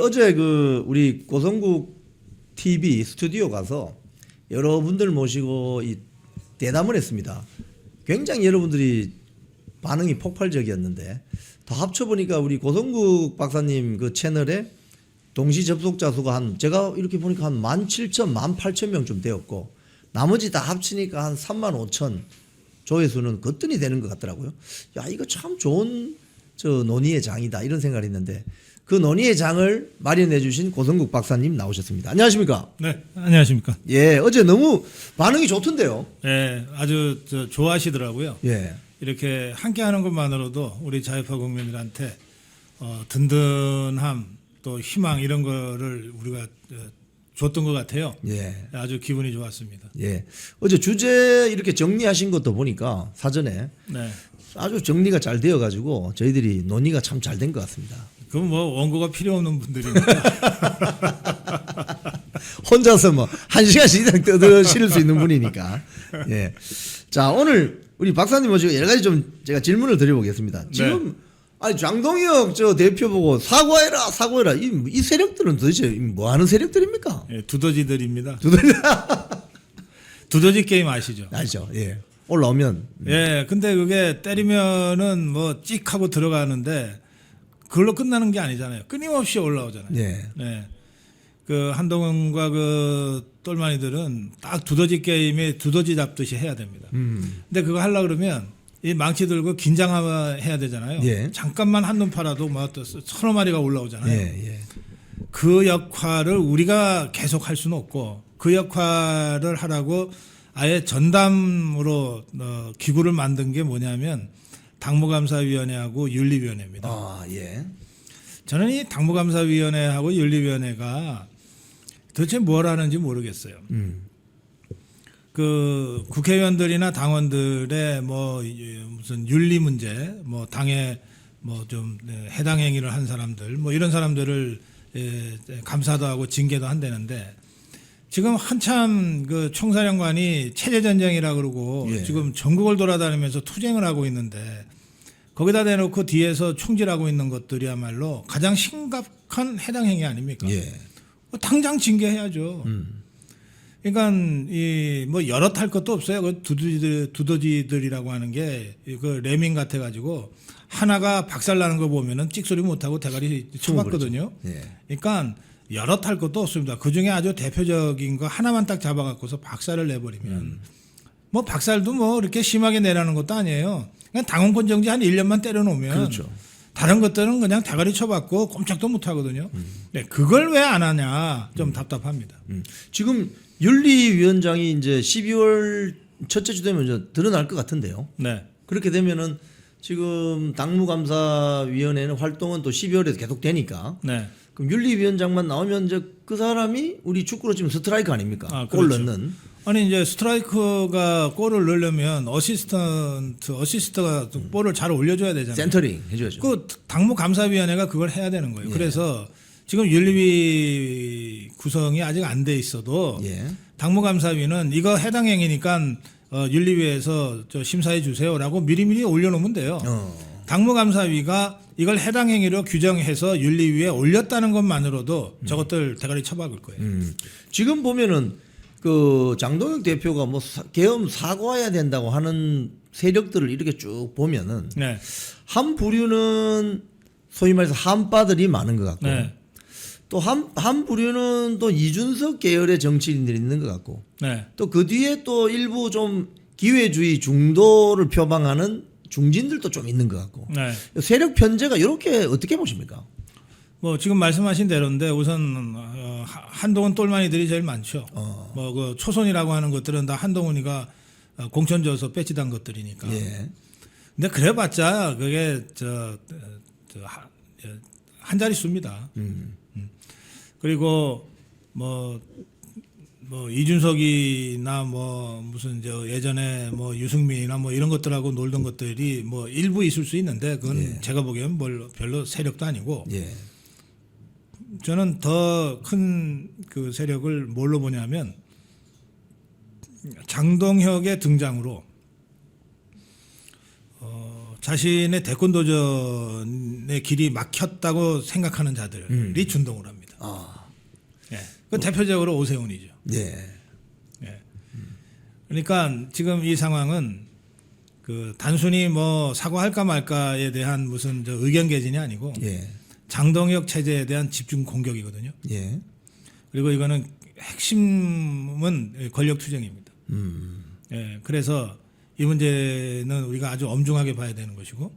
어제 우리 고성국 TV 스튜디오 가서 여러분들 모시고 대담을 했습니다. 굉장히 여러분들이 반응이 폭발적이었는데 다 합쳐보니까 우리 고성국 박사님 그 채널에 동시 접속자 수가 제가 이렇게 보니까 한 17,000, 18,000명쯤 되었고 나머지 다 합치니까 한 35,000 조회수는 거뜬히 되는 것 같더라고요. 야, 이거 참 좋은 논의의 장이다 이런 생각을 했는데 그 논의의 장을 마련해 주신 고성국 박사님 나오셨습니다. 안녕하십니까? 네, 안녕하십니까? 예, 어제 너무 반응이 좋던데요. 네, 아주 좋아하시더라고요. 예. 이렇게 함께하는 것만으로도 우리 자유파 국민들한테 든든함 또 희망 이런 거를 우리가 줬던 것 같아요. 예. 아주 기분이 좋았습니다. 예. 어제 주제 이렇게 정리하신 것도 보니까 사전에 네. 아주 정리가 잘 되어 가지고 저희들이 논의가 참 잘 된 것 같습니다. 그럼 뭐 원고가 필요 없는 분들이니까 혼자서 뭐 1시간씩 이상 떠드실 수 있는 분이니까. 예. 자, 오늘 우리 박사님 모시고 여러 가지 좀 제가 질문을 드려보겠습니다. 지금 네. 아니 장동혁 대표 보고 사과해라. 이 세력들은 도대체 뭐 하는 세력들입니까? 예, 두더지들입니다. 두더지 게임 아시죠? 아시죠? 예. 올라오면. 예, 근데 그게 때리면은 뭐 찍 하고 들어가는데 그걸로 끝나는 게 아니잖아요. 끊임없이 올라오잖아요. 예. 네. 그 한동훈과 그 똘마니들은 딱 두더지 게임에 두더지 잡듯이 해야 됩니다. 근데 그거 하려고 그러면 이 망치 들고 긴장해야 되잖아요. 예. 잠깐만 한눈 팔아도 뭐 서너 마리가 올라오잖아요. 예. 그 역할을 우리가 계속 할 수는 없고 그 역할을 하라고 아예 전담으로 기구를 만든 게 뭐냐면 당무감사위원회하고 윤리위원회입니다. 아, 예. 저는 이 당무감사위원회하고 윤리위원회가 도대체 뭘 하는지 모르겠어요. 그 국회의원들이나 당원들의 뭐 무슨 윤리 문제, 뭐 당에 뭐 좀 해당 행위를 한 사람들, 뭐 이런 사람들을 감사도 하고 징계도 한다는데 지금 한참 그 총사령관이 체제 전쟁이라 그러고 예. 지금 전국을 돌아다니면서 투쟁을 하고 있는데 거기다 대놓고 뒤에서 총질하고 있는 것들이야말로 가장 심각한 해당 행위 아닙니까? 예. 당장 징계해야죠. 그러니까 이 뭐 여러 탈 것도 없어요. 그 두더지들이라고 하는 게 그 레밍 같아 가지고 하나가 박살나는 거 보면은 찍소리 못 하고 대가리 쳐봤거든요. 예. 그러니까 여러 탈 것도 없습니다. 그 중에 아주 대표적인 거 하나만 딱 잡아갖고서 박살을 내버리면 뭐 박살도 뭐 이렇게 심하게 내라는 것도 아니에요. 그냥 당원권 정지 한 1년만 때려놓으면 그렇죠. 다른 것들은 그냥 대가리 쳐받고 꼼짝도 못 하거든요. 네, 그걸 왜 안 하냐 좀 답답합니다. 지금 윤리위원장이 이제 12월 첫째 주 되면 이제 드러날 것 같은데요. 네. 그렇게 되면은 지금 당무감사위원회는 활동은 또 12월에도 계속 되니까. 네. 그럼 윤리위원장만 나오면 이제 그 사람이 우리 축구로 지금 스트라이크 아닙니까? 아, 골 그렇죠. 넣는. 아니 이제 스트라이커가 골을 넣으려면 어시스트가 볼을 잘 올려줘야 되잖아요. 센터링 해줘야죠. 그 당무감사위원회가 그걸 해야 되는 거예요. 예. 그래서 지금 윤리위 구성이 아직 안 돼 있어도 예. 당무감사위는 이거 해당 행위니까 윤리위에서 심사해 주세요라고 미리미리 올려놓으면 돼요. 당무감사위가 이걸 해당 행위로 규정해서 윤리위에 올렸다는 것만으로도 저것들 대가리 쳐박을 거예요. 지금 보면은 그 장동혁 대표가 뭐 계엄 사과해야 된다고 하는 세력들을 이렇게 쭉 보면은 네. 한 부류는 소위 말해서 한빠들이 많은 것 같고 네. 또 한 부류는 또 이준석 계열의 정치인들이 있는 것 같고 네. 또 그 뒤에 또 일부 좀 기회주의 중도를 표방하는 중진들도 좀 있는 것 같고 네. 세력 편제가 이렇게 어떻게 보십니까? 뭐 지금 말씀하신 대로인데 우선 한동훈 똘마니들이 제일 많죠. 뭐 그 초선이라고 하는 것들은 다 한동훈이가 공천 줘서 배치단 것들이니까. 예. 근데 그래봤자 그게 한 자릿수입니다. 그리고 뭐 이준석이나 뭐 무슨 예전에 뭐 유승민이나 뭐 이런 것들하고 놀던 것들이 뭐 일부 있을 수 있는데 그건 예. 제가 보기엔 별로 세력도 아니고. 예. 저는 더 큰 그 세력을 뭘로 보냐면 장동혁의 등장으로 자신의 대권 도전의 길이 막혔다고 생각하는 자들이 준동을 합니다. 아, 예. 그 대표적으로 오세훈이죠. 예. 예. 그러니까 지금 이 상황은 그 단순히 뭐 사과할까 말까에 대한 무슨 저 의견 개진이 아니고 예. 장동혁 체제에 대한 집중 공격이거든요. 예. 그리고 이거는 핵심은 권력 투쟁입니다. 예. 그래서 이 문제는 우리가 아주 엄중하게 봐야 되는 것이고,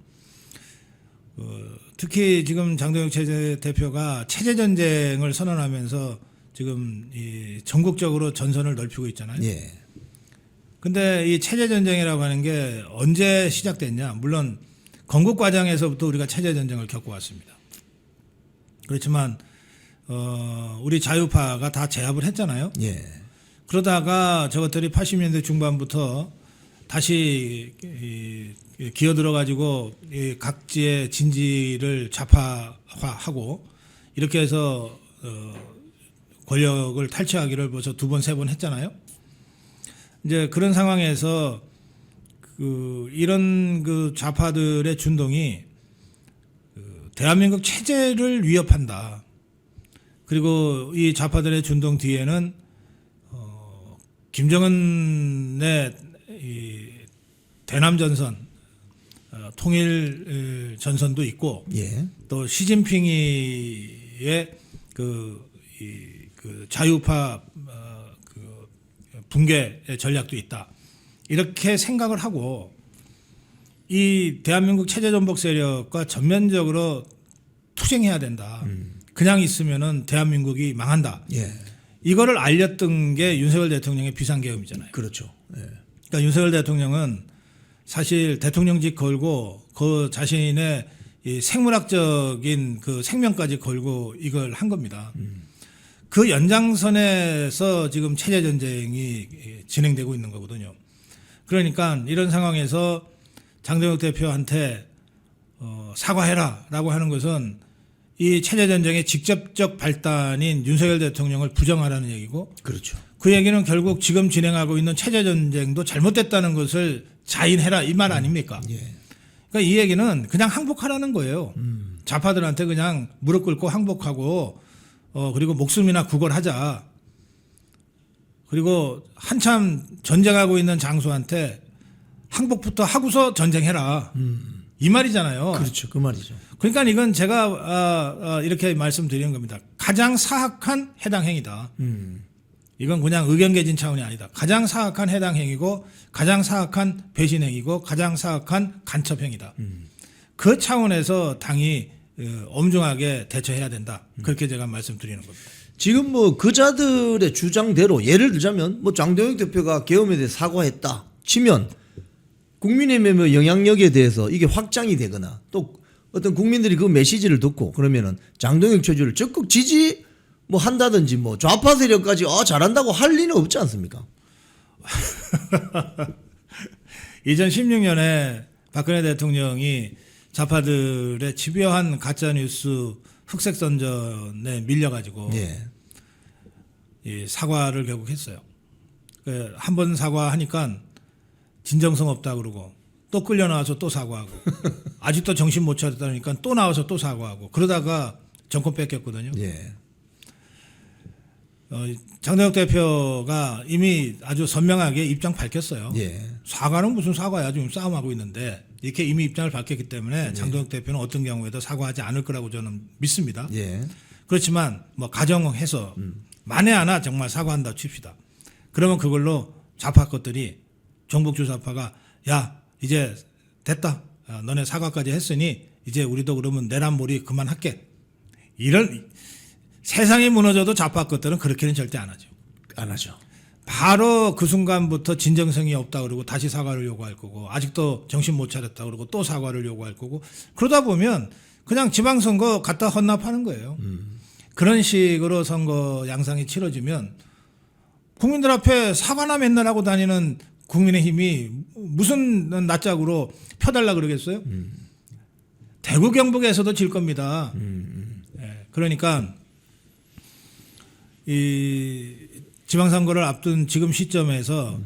특히 지금 장동혁 체제 대표가 체제 전쟁을 선언하면서 지금 이 전국적으로 전선을 넓히고 있잖아요. 예. 근데 이 체제 전쟁이라고 하는 게 언제 시작됐냐? 물론 건국 과정에서부터 우리가 체제 전쟁을 겪어왔습니다. 그렇지만 우리 자유파가 다 제압을 했잖아요. 예. 그러다가 저것들이 80년대 중반부터 다시 기어들어 가지고 각지의 진지를 좌파화하고 이렇게 해서 권력을 탈취하기를 벌써 2번, 3번 했잖아요. 이제 그런 상황에서 이런 그 좌파들의 준동이 대한민국 체제를 위협한다. 그리고 이 좌파들의 준동 뒤에는 김정은의 이 대남 전선, 통일 전선도 있고, 예. 또 시진핑이의 그 자유파 그 붕괴 전략도 있다. 이렇게 생각을 하고 이 대한민국 체제 전복 세력과 전면적으로 투쟁해야 된다. 그냥 있으면은 대한민국이 망한다. 예. 이거를 알렸던 게 윤석열 대통령의 비상계엄이잖아요. 그렇죠. 예. 그러니까 윤석열 대통령은 사실 대통령직 걸고 그 자신의 이 생물학적인 그 생명까지 걸고 이걸 한 겁니다. 그 연장선에서 지금 체제 전쟁이 진행되고 있는 거거든요. 그러니까 이런 상황에서 장동혁 대표한테 사과해라라고 하는 것은 이 체제 전쟁의 직접적 발단인 윤석열 대통령을 부정하라는 얘기고, 그렇죠. 그 얘기는 결국 지금 진행하고 있는 체제 전쟁도 잘못됐다는 것을 자인해라 이 말 아닙니까? 예. 그러니까 이 얘기는 그냥 항복하라는 거예요. 좌파들한테 그냥 무릎 꿇고 항복하고 그리고 목숨이나 구걸하자. 그리고 한참 전쟁하고 있는 장수한테 항복부터 하고서 전쟁해라. 이 말이잖아요. 그렇죠. 그 말이죠. 그러니까 이건 제가 이렇게 말씀드리는 겁니다. 가장 사악한 해당 행위다. 이건 그냥 의견 개진 차원이 아니다. 가장 사악한 해당 행위고 가장 사악한 배신 행위고 가장 사악한 간첩 행위다. 그 차원에서 당이 엄중하게 대처해야 된다. 그렇게 제가 말씀드리는 겁니다. 지금 뭐 그자들의 주장대로 예를 들자면 뭐 장동혁 대표가 계엄에 대해 사과했다 치면 국민의힘의 영향력에 대해서 이게 확장이 되거나 또 어떤 국민들이 그 메시지를 듣고 그러면은 장동혁 체제를 적극 지지 뭐 한다든지 뭐 좌파 세력까지 잘한다고 할 리는 없지 않습니까? 2016년에 박근혜 대통령이 좌파들의 집요한 가짜뉴스 흑색 선전에 밀려가지고 예. 이 사과를 결국 했어요. 한 번 사과하니까 진정성 없다 그러고 또 끌려 나와서 또 사과하고 아직도 정신 못 차렸다니까 또 나와서 또 사과하고 그러다가 정권 뺏겼거든요. 예. 장동혁 대표가 이미 아주 선명하게 입장 밝혔어요. 예. 사과는 무슨 사과야, 지금 싸움하고 있는데 이렇게 이미 입장을 밝혔기 때문에 장동혁 대표는 어떤 경우에도 사과하지 않을 거라고 저는 믿습니다. 예. 그렇지만 뭐 가정해서 만에 하나 정말 사과한다 칩시다. 그러면 그걸로 좌파 것들이 정복주 좌파가 야 이제 됐다. 너네 사과까지 했으니 이제 우리도 그러면 내란몰이 그만할게. 이런 세상이 무너져도 좌파 것들은 그렇게는 절대 안 하죠. 안 하죠. 바로 그 순간부터 진정성이 없다 그러고 다시 사과를 요구할 거고 아직도 정신 못 차렸다 그러고 또 사과를 요구할 거고 그러다 보면 그냥 지방선거 갖다 헌납하는 거예요. 그런 식으로 선거 양상이 치러지면 국민들 앞에 사과나 맨날 하고 다니는 국민의힘이 무슨 낯짝으로 펴달라 그러겠어요? 대구 경북에서도 질 겁니다. 예, 그러니까 이 지방선거를 앞둔 지금 시점에서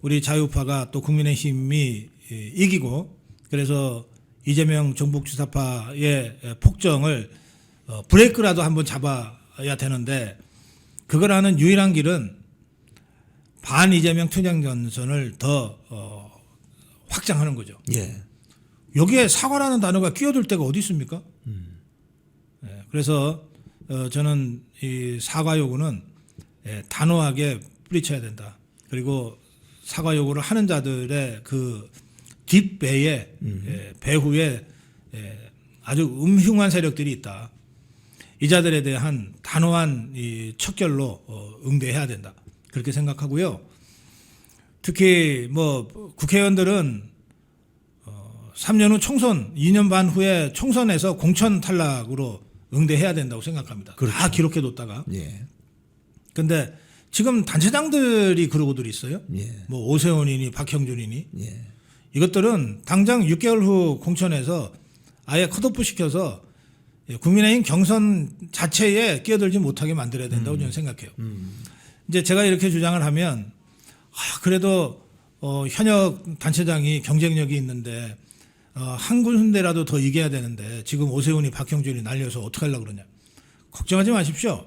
우리 자유파가 또 국민의힘이 이기고 그래서 이재명 정북주사파의 폭정을 브레이크라도 한번 잡아야 되는데 그걸 하는 유일한 길은 반 이재명 투쟁 전선을 더 확장하는 거죠. 예. 여기에 사과라는 단어가 끼어들 데가 어디 있습니까? 예, 그래서 저는 이 사과 요구는 단호하게 뿌리쳐야 된다. 그리고 사과 요구를 하는 자들의 그 뒷배에 배후에 아주 음흉한 세력들이 있다. 이 자들에 대한 단호한 이 척결로 응대해야 된다. 그렇게 생각하고요. 특히 뭐 국회의원들은 3년 후 총선, 2년 반 후에 총선에서 공천 탈락으로 응대해야 된다고 생각합니다. 그렇죠. 다 기록해뒀다가. 예. 근데 지금 단체장들이 그러고들 있어요. 예. 뭐 오세훈이니 박형준이니. 예. 이것들은 당장 6개월 후 공천에서 아예 컷오프 시켜서 국민의힘 경선 자체에 끼어들지 못하게 만들어야 된다고 저는 생각해요. 이제 제가 이렇게 주장을 하면 그래도 현역 단체장이 경쟁력이 있는데 한 군데라도 더 이겨야 되는데 지금 오세훈이 박형준이 날려서 어떻게 하려고 그러냐. 걱정하지 마십시오.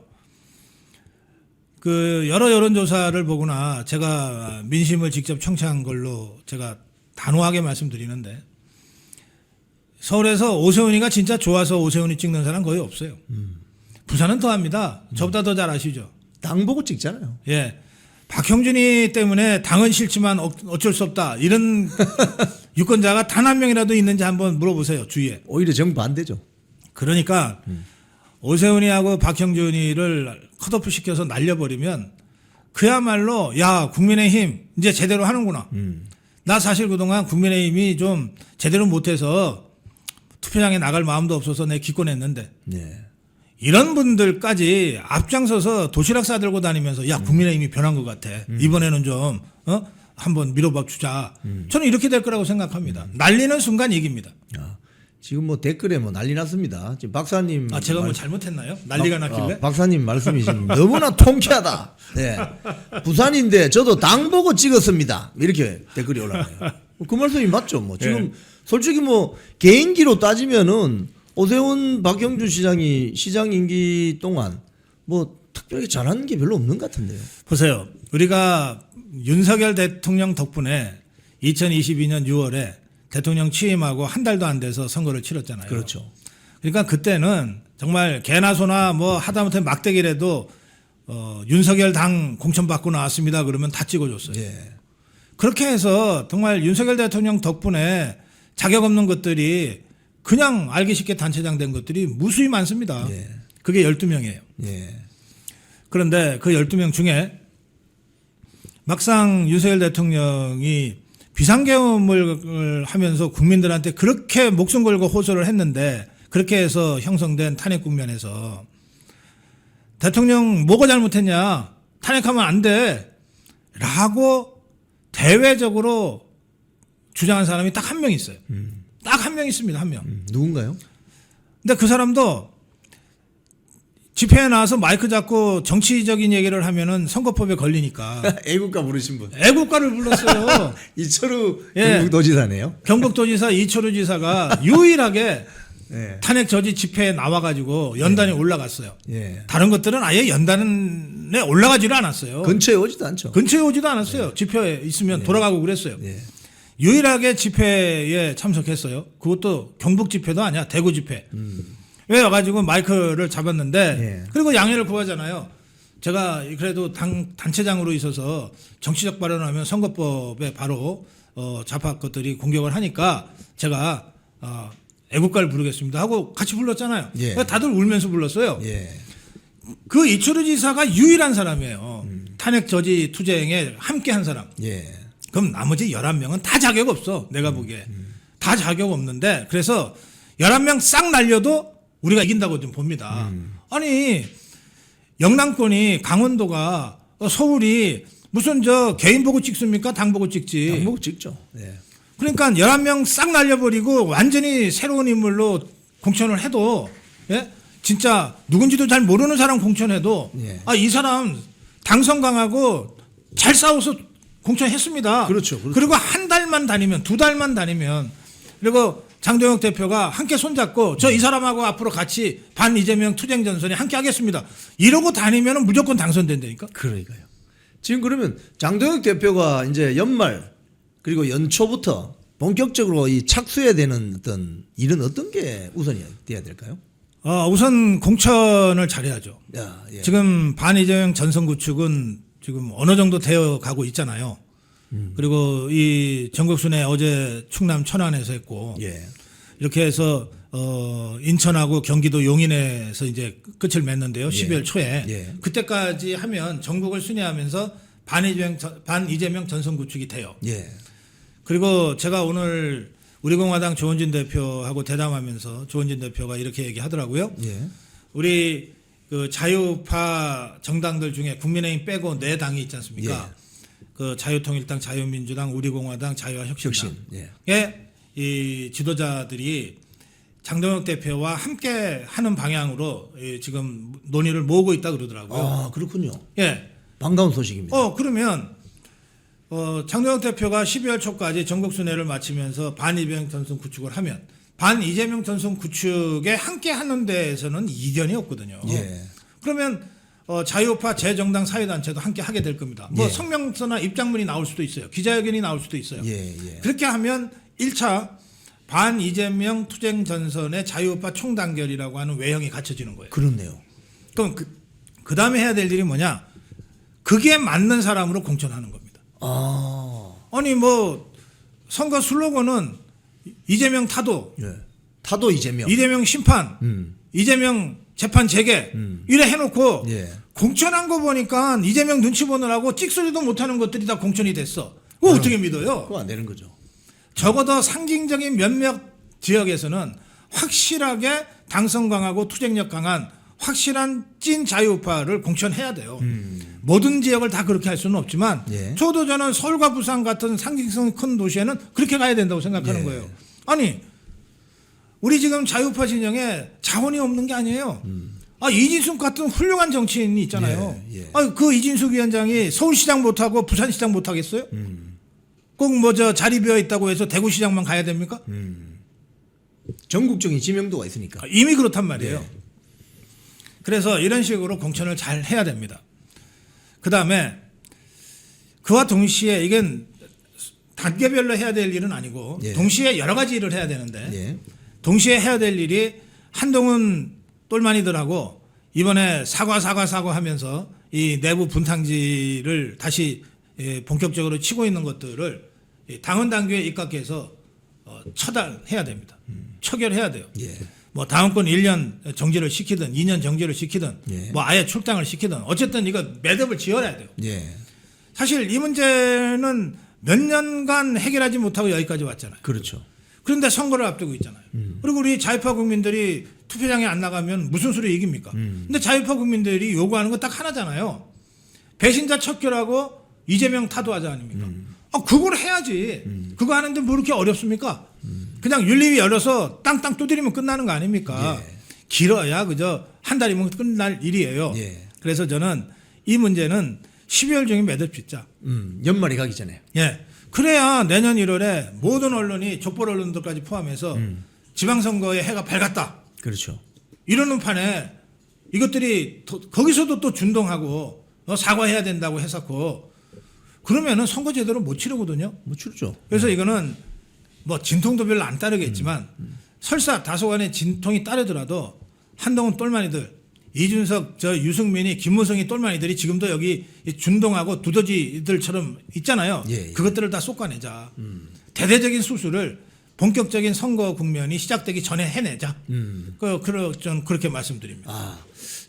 그 여러 여론조사를 보거나 제가 민심을 직접 청취한 걸로 제가 단호하게 말씀드리는데 서울에서 오세훈이가 진짜 좋아서 오세훈이 찍는 사람 거의 없어요. 부산은 더 합니다. 저보다 더 잘 아시죠? 당 보고 찍잖아요. 예. 박형준이 때문에 당은 싫지만 어쩔 수 없다. 이런 유권자가 단 한 명이라도 있는지 한번 물어보세요. 주위에. 오히려 정반대죠. 그러니까 오세훈이하고 박형준이를 컷오프 시켜서 날려버리면 그야말로 야 국민의힘 이제 제대로 하는구나. 나 사실 그동안 국민의힘이 좀 제대로 못해서 투표장에 나갈 마음도 없어서 내 기권했는데 네. 이런 분들까지 앞장서서 도시락 싸들고 다니면서 야 국민의힘이 변한 것 같아. 이번에는 좀 한번 밀어봐 주자. 저는 이렇게 될 거라고 생각합니다. 날리는 순간 이깁니다. 지금 뭐 댓글에 뭐 난리 났습니다. 지금 박사님. 제가 뭐 잘못했나요? 난리가 났길래? 박사님 말씀이 지금 너무나 통쾌하다. 네. 부산인데 저도 당 보고 찍었습니다. 이렇게 댓글이 올라와요. 그 말씀이 맞죠. 뭐 지금 솔직히 뭐 개인기로 따지면은 오세훈 박형준 시장이 시장 임기 동안 뭐 특별히 잘하는 게 별로 없는 것 같은데요. 보세요. 우리가 윤석열 대통령 덕분에 2022년 6월에 대통령 취임하고 한 달도 안 돼서 선거를 치렀잖아요. 그렇죠. 그러니까 그때는 정말 개나 소나 뭐 하다못해 막대기라도 윤석열 당 공천 받고 나왔습니다. 그러면 다 찍어줬어요. 예. 그렇게 해서 정말 윤석열 대통령 덕분에 자격 없는 것들이 그냥 알기 쉽게 단체장 된 것들이 무수히 많습니다. 예. 그게 12명이에요. 예. 그런데 그 12명 중에 막상 윤석열 대통령이 비상계엄을 하면서 국민들한테 그렇게 목숨 걸고 호소를 했는데 그렇게 해서 형성된 탄핵 국면에서 대통령 뭐가 잘못했냐 탄핵하면 안 돼 라고 대외적으로 주장한 사람이 딱 한 명 있어요. 딱 한 명 있습니다. 한 명. 누군가요? 근데 그 사람도 집회에 나와서 마이크 잡고 정치적인 얘기를 하면은 선거법에 걸리니까 애국가 부르신 분. 애국가를 불렀어요. 이철우 예. 경북도지사네요. 경북도지사 이철우 지사가 유일하게 예. 탄핵 저지 집회에 나와가지고 연단에 올라갔어요. 예. 다른 것들은 아예 연단에 올라가지를 않았어요. 근처에 오지도 않죠. 근처에 오지도 않았어요. 집회에 있으면 돌아가고 그랬어요. 예. 유일하게 집회에 참석했어요. 그것도 경북 집회도 아니야. 대구 집회. 왜 와가지고 마이크를 잡았는데 예. 그리고 양해를 구하잖아요. 제가 그래도 단체장으로 있어서 정치적 발언을 하면 선거법에 바로 좌파 것들이 공격을 하니까 제가 애국가를 부르겠습니다 하고 같이 불렀잖아요. 예. 그러니까 다들 울면서 불렀어요. 예. 그 이철우 지사가 유일한 사람이에요. 탄핵 저지 투쟁에 함께한 사람. 예. 그럼 나머지 11명은 다 자격 없어. 내가 보기에. 다 자격 없는데 그래서 11명 싹 날려도 우리가 이긴다고 좀 봅니다. 아니 영남권이 강원도가 서울이 무슨 저 개인 보고 찍습니까? 당 보고 찍지. 당 보고 찍죠. 예. 그러니까 11명 싹 날려버리고 완전히 새로운 인물로 공천을 해도 예? 진짜 누군지도 잘 모르는 사람 공천해도 예. 이 사람 당선 강하고 잘 싸워서 공천했습니다. 그렇죠. 그렇죠. 그리고 한 달만 다니면 2달만 다니면 그리고 장동혁 대표가 함께 손잡고 저 이 사람하고 앞으로 같이 반 이재명 투쟁 전선에 함께 하겠습니다. 이러고 다니면 무조건 당선된다니까. 그러니까요. 지금 그러면 장동혁 대표가 이제 연말 그리고 연초부터 본격적으로 이 착수해야 되는 어떤 일은 어떤 게 우선이 돼야 될까요? 우선 공천을 잘해야죠. 야, 예. 지금 반 이재명 전선 구축은 지금 어느 정도 되어 가고 있잖아요. 그리고 이 전국순회 어제 충남 천안에서 했고 예. 이렇게 해서 인천하고 경기도 용인에서 이제 끝을 맺는데요. 12월 초에 예. 그때까지 하면 전국을 순회하면서 반 이재명 전선 구축이 돼요. 예. 그리고 제가 오늘 우리공화당 조원진 대표하고 대담하면서 조원진 대표가 이렇게 얘기하더라고요. 예. 우리 그 자유파 정당들 중에 국민의힘 빼고 네 당이 있지 않습니까? 그 자유통일당, 자유민주당, 우리공화당, 자유화혁신당의 예. 이 지도자들이 장동혁 대표와 함께 하는 방향으로 지금 논의를 모으고 있다 그러더라고요. 아, 그렇군요. 예. 반가운 소식입니다. 그러면 장동혁 대표가 12월 초까지 전국 순회를 마치면서 반 이재명 전선 구축을 하면 반 이재명 전선 구축에 함께 하는 데에서는 이견이 없거든요. 예. 그러면 자유파 재정당 사회단체도 함께 하게 될 겁니다. 뭐 예. 성명서나 입장문이 나올 수도 있어요. 기자회견이 나올 수도 있어요. 예. 예. 그렇게 하면 1차 반 이재명 투쟁 전선의 자유파 총단결이라고 하는 외형이 갖춰지는 거예요. 그렇네요. 그럼 그 다음에 해야 될 일이 뭐냐? 그게 맞는 사람으로 공천하는 겁니다. 아. 아니 뭐 선거 슬로건은 이재명 타도, 예. 타도 이재명. 이재명 심판, 이재명 재판 재개 이래 해놓고 예. 공천한 거 보니까 이재명 눈치 보느라고 찍소리도 못하는 것들이 다 공천이 됐어. 그거 어떻게 믿어요? 그거 안 되는 거죠. 적어도 상징적인 몇몇 지역에서는 확실하게 당선 강하고 투쟁력 강한 확실한 찐 자유파를 공천해야 돼요. 모든 지역을 다 그렇게 할 수는 없지만 예. 저도 저는 서울과 부산 같은 상징성이 큰 도시에는 그렇게 가야 된다고 생각하는 예. 거예요. 아니 우리 지금 자유파 진영에 자원이 없는 게 아니에요. 이진숙 같은 훌륭한 정치인이 있잖아요. 예. 예. 그 이진숙 위원장이 서울시장 못하고 부산시장 못하겠어요? 꼭 뭐 저 자리 비어 있다고 해서 대구시장만 가야 됩니까? 전국적인 지명도가 있으니까. 이미 그렇단 말이에요. 예. 그래서 이런 식으로 공천을 잘 해야 됩니다. 그 다음에 그와 동시에 이건 단계별로 해야 될 일은 아니고 예. 동시에 여러 가지 일을 해야 되는데 예. 동시에 해야 될 일이 한동훈 똘마니들하고 이번에 사과 하면서 이 내부 분탕질을 다시 본격적으로 치고 있는 것들을 당헌 당규에 입각해서 처단해야 됩니다. 처결해야 돼요. 예. 뭐 다음권 1년 정지를 시키든 2년 정지를 시키든 예. 뭐 아예 출당을 시키든 어쨌든 이거 매듭을 지어야 돼요. 예. 사실 이 문제는 몇 년간 해결하지 못하고 여기까지 왔잖아요. 그렇죠. 그런데 선거를 앞두고 있잖아요. 그리고 우리 자유파 국민들이 투표장에 안 나가면 무슨 소리 이깁니까? 근데 자유파 국민들이 요구하는 거 딱 하나잖아요. 배신자 척결하고 이재명 타도하자 아닙니까? 그걸 해야지. 그거 하는데 뭐 그렇게 어렵습니까? 그냥 윤리위 열어서 땅땅 두드리면 끝나는 거 아닙니까? 예. 길어야 그저 한 달이면 끝날 일이에요. 예. 그래서 저는 이 문제는 12월 중에 매듭 짓자. 연말이 가기 전에. 예. 그래야 내년 1월에 모든 언론이 족보 언론들까지 포함해서 지방선거에 해가 밝았다. 그렇죠. 이러는 판에 이것들이 거기서도 또 준동하고 사과해야 된다고 했었고 그러면은 선거 제대로 못 치르거든요. 뭐 치르죠. 그래서 이거는 뭐 진통도 별로 안 따르겠지만 설사 다소간의 진통이 따르더라도 한동훈 똘마니들 이준석 유승민이 김무성이 똘마니들이 지금도 여기 준동하고 두더지들처럼 있잖아요. 예. 그것들을 다 쏟아내자. 대대적인 수술을 본격적인 선거 국면이 시작되기 전에 해내자. 전 그렇게 말씀드립니다.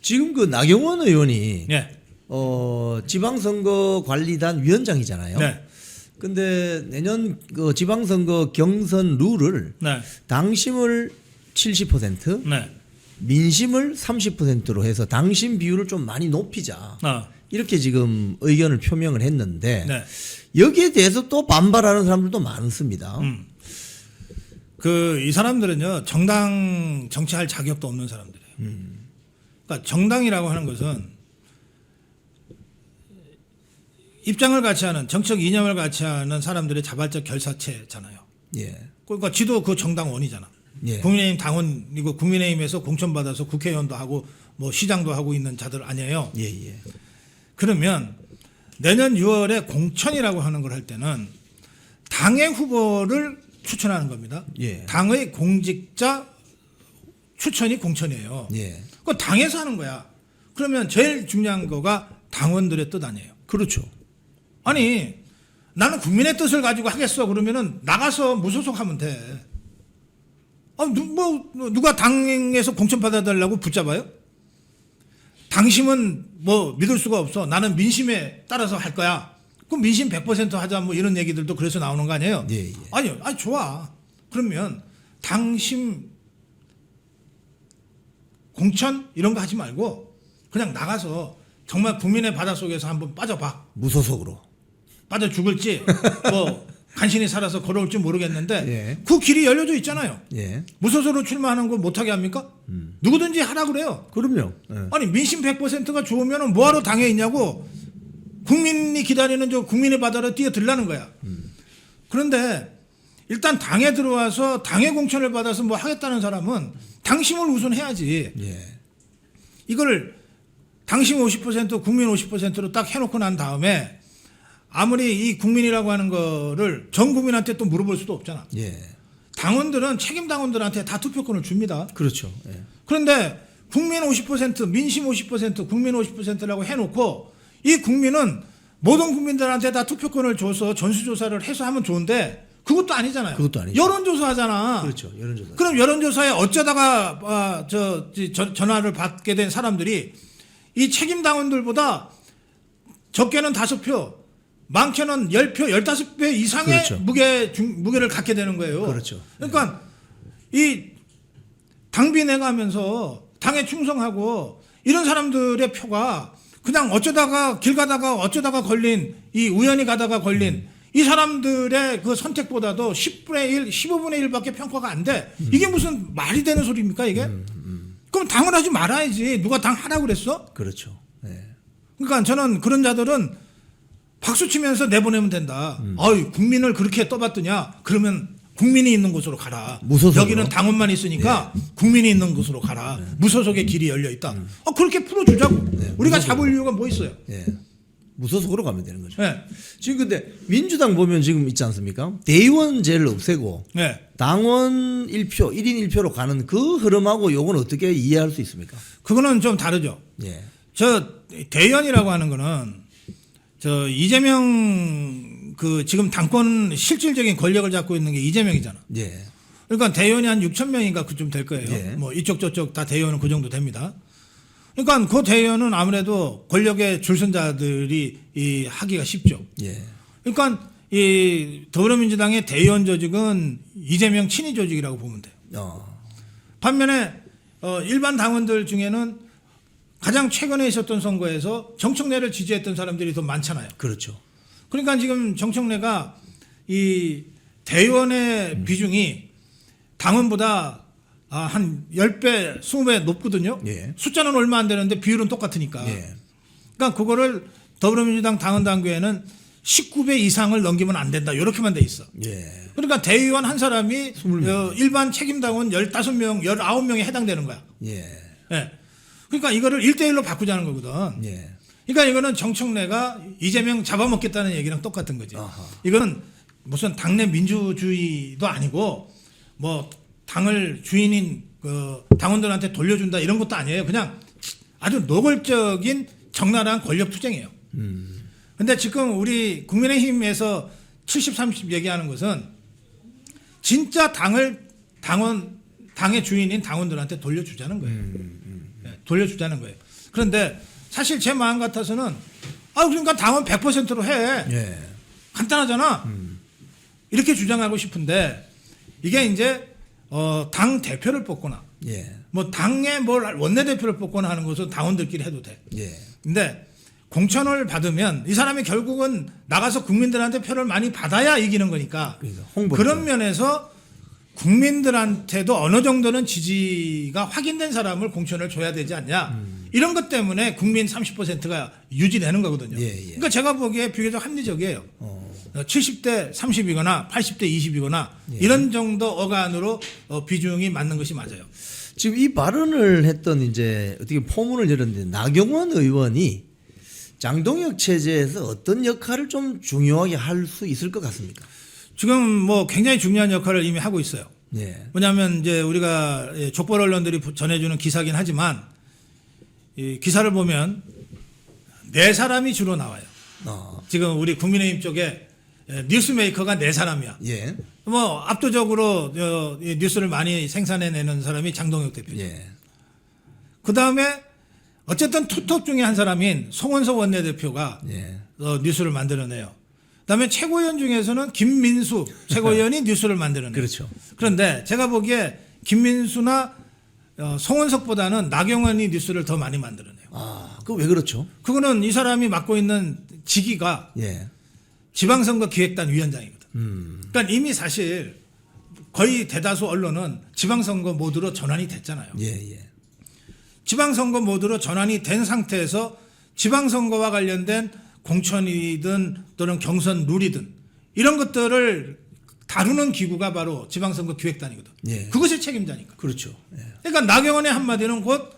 지금 그 나경원 의원이 네. 지방선거관리단 위원장이잖아요. 네. 근데 내년 그 지방선거 경선 룰을 네. 당심을 70%, 네. 민심을 30%로 해서 당심 비율을 좀 많이 높이자. 이렇게 지금 의견을 표명을 했는데 네. 여기에 대해서 또 반발하는 사람들도 많습니다. 이 사람들은요 정당 정치할 자격도 없는 사람들이에요. 그러니까 정당이라고 하는 것은 입장을 같이 하는 정책 이념을 같이 하는 사람들의 자발적 결사체잖아요. 예. 그러니까 지도 그 정당원이잖아. 예. 국민의힘 당원이고 국민의힘에서 공천받아서 국회의원도 하고 뭐 시장도 하고 있는 자들 아니에요. 예, 예. 그러면 내년 6월에 공천이라고 하는 걸 할 때는 당의 후보를 추천하는 겁니다. 예. 당의 공직자 추천이 공천이에요. 예. 그거 당에서 하는 거야. 그러면 제일 중요한 거가 당원들의 뜻 아니에요. 그렇죠. 아니 나는 국민의 뜻을 가지고 하겠어 그러면은 나가서 무소속하면 돼. 누가 당에서 공천 받아달라고 붙잡아요? 당심은 뭐 믿을 수가 없어. 나는 민심에 따라서 할 거야. 그럼 민심 100% 하자 뭐 이런 얘기들도 그래서 나오는 거 아니에요? 예, 예. 아니 좋아. 그러면 당심 공천 이런 거 하지 말고 그냥 나가서 정말 국민의 바닷속에서 한번 빠져봐. 무소속으로. 빠져 죽을지 뭐 간신히 살아서 걸어올지 모르겠는데 예. 그 길이 열려져 있잖아요. 예. 무소속으로 출마하는 거 못하게 합니까? 누구든지 하라 그래요. 그럼요. 예. 아니 민심 100%가 좋으면 뭐하러 당에 있냐고 국민이 기다리는 저 국민의 바다로 뛰어들라는 거야. 그런데 일단 당에 들어와서 당의 공천을 받아서 뭐 하겠다는 사람은 당심을 우선 해야지. 예. 이걸 당심 50% 국민 50%로 딱 해놓고 난 다음에 아무리 이 국민이라고 하는 거를 전 국민한테 또 물어볼 수도 없잖아. 예. 당원들은 책임 당원들한테 다 투표권을 줍니다. 그렇죠. 예. 그런데 국민 50%, 민심 50%, 국민 50%라고 해놓고 이 국민은 모든 국민들한테 다 투표권을 줘서 전수조사를 해서 하면 좋은데 그것도 아니잖아요. 그것도 아니죠. 여론조사 하잖아. 그렇죠. 여론조사. 그럼 여론조사에 어쩌다가 전화를 받게 된 사람들이 이 책임 당원들보다 적게는 5표, 많게는 10표, 15배 이상의 그렇죠. 무게를 갖게 되는 거예요. 그렇죠. 그러니까 이 당비 내가면서 당에 충성하고 이런 사람들의 표가 그냥 어쩌다가 길 가다가 어쩌다가 걸린 이 우연히 가다가 걸린 이 사람들의 그 선택보다도 10분의 1, 15분의 1밖에 평가가 안 돼. 이게 무슨 말이 되는 소리입니까 이게? 그럼 당을 하지 말아야지. 누가 당 하라고 그랬어? 그렇죠. 예. 그러니까 저는 그런 자들은 박수 치면서 내보내면 된다. 어이, 국민을 그렇게 떠받드냐? 그러면 국민이 있는 곳으로 가라. 무소속으로? 여기는 당원만 있으니까 국민이 있는 곳으로 가라. 무소속의 길이 열려 있다. 그렇게 풀어주자고. 우리가 무소속으로. 잡을 이유가 뭐 있어요? 예. 무소속으로 가면 되는 거죠. 네. 지금 근데 민주당 보면 지금 있지 않습니까? 대의원제를 없애고 네. 당원 1표, 1인 1표로 가는 그 흐름하고 요건 어떻게 이해할 수 있습니까? 그거는 좀 다르죠. 예. 저 대의원이라고 하는 거는 저 이재명 그 지금 당권 실질적인 권력을 잡고 있는 게 이재명이잖아. 예. 그러니까 대의원이 한 6천 명인가 그쯤 될 거예요. 예. 뭐 이쪽 저쪽 다 대의원은 그 정도 됩니다. 그러니까 그 대의원은 아무래도 권력의 줄선자들이 하기가 쉽죠. 예. 그러니까 이 더불어민주당의 대의원 조직은 이재명 친위 조직이라고 보면 돼요. 반면에 일반 당원들 중에는 가장 최근에 있었던 선거에서 정청래를 지지했던 사람들이 더 많잖아요. 그렇죠. 그러니까 지금 정청래가 이 대의원의 비중이 당원보다 한 10배, 20배 높거든요. 예. 숫자는 얼마 안 되는데 비율은 똑같으니까. 예. 그러니까 그거를 더불어민주당 당원 당규에는 19배 이상을 넘기면 안 된다. 이렇게만 돼 있어. 예. 그러니까 대의원 한 사람이 20명. 일반 책임당원 15명, 19명에 해당되는 거야. 예. 예. 그러니까 이거를 1대1로 바꾸자는 거거든. 예. 그러니까 이거는 정청래가 이재명 잡아먹겠다는 얘기랑 똑같은 거지. 아하. 이거는 무슨 당내 민주주의도 아니고 뭐 당을 주인인 그 당원들한테 돌려준다 이런 것도 아니에요. 그냥 아주 노골적인 적나라한 권력 투쟁이에요. 근데 지금 우리 국민의힘에서 70, 30 얘기하는 것은 진짜 당의 주인인 당원들한테 돌려주자는 거예요. 네, 돌려주자는 거예요. 그런데 사실 제 마음 같아서는 그러니까 당원 100%로 해. 예. 간단하잖아. 이렇게 주장하고 싶은데 이게 이제 당 대표를 뽑거나 예. 뭐 당의 뭘 원내대표를 뽑거나 하는 것은 당원들끼리 해도 돼. 예. 근데 공천을 받으면 이 사람이 결국은 나가서 국민들한테 표를 많이 받아야 이기는 거니까 그러니까 홍보죠. 그런 면에서 국민들한테도 어느 정도는 지지가 확인된 사람을 공천을 줘야 되지 않냐. 이런 것 때문에 국민 30%가 유지되는 거거든요. 예, 예. 그러니까 제가 보기에 비교적 합리적이에요. 70대 30이거나 80대 20이거나 예. 이런 정도 어간으로 비중이 맞는 것이 맞아요. 지금 이 발언을 했던 이제 어떻게 포문을 열었는데 나경원 의원이 장동혁 체제에서 어떤 역할을 좀 중요하게 할 수 있을 것 같습니까? 지금 뭐 굉장히 중요한 역할을 이미 하고 있어요. 예. 뭐냐면 이제 우리가 족벌 언론들이 전해주는 기사긴 하지만 이 기사를 보면 네 사람이 주로 나와요. 지금 우리 국민의힘 쪽에 뉴스메이커가 네 사람이야. 예. 뭐 압도적으로 이 뉴스를 많이 생산해내는 사람이 장동혁 대표죠. 예. 그 다음에 어쨌든 투톱 중에 한 사람인 송원석 원내대표가 예. 뉴스를 만들어내요. 그다음에 최고위원 중에서는 김민수 최고위원이 뉴스를 만들어내요. 그렇죠. 그런데 제가 보기에 김민수나 송원석보다는 나경원이 뉴스를 더 많이 만들어내요. 아, 그 왜 그렇죠? 그거는 이 사람이 맡고 있는 직위가 예. 지방선거 기획단 위원장이거든. 그러니까 이미 사실 거의 대다수 언론은 지방선거 모드로 전환이 됐잖아요. 예, 예. 지방선거 모드로 전환이 된 상태에서 지방선거와 관련된 공천이든 또는 경선 룰이든 이런 것들을 다루는 기구가 바로 지방선거 기획단이거든. 예. 그것이 책임자니까. 그렇죠. 예. 그러니까 나경원의 한마디는 곧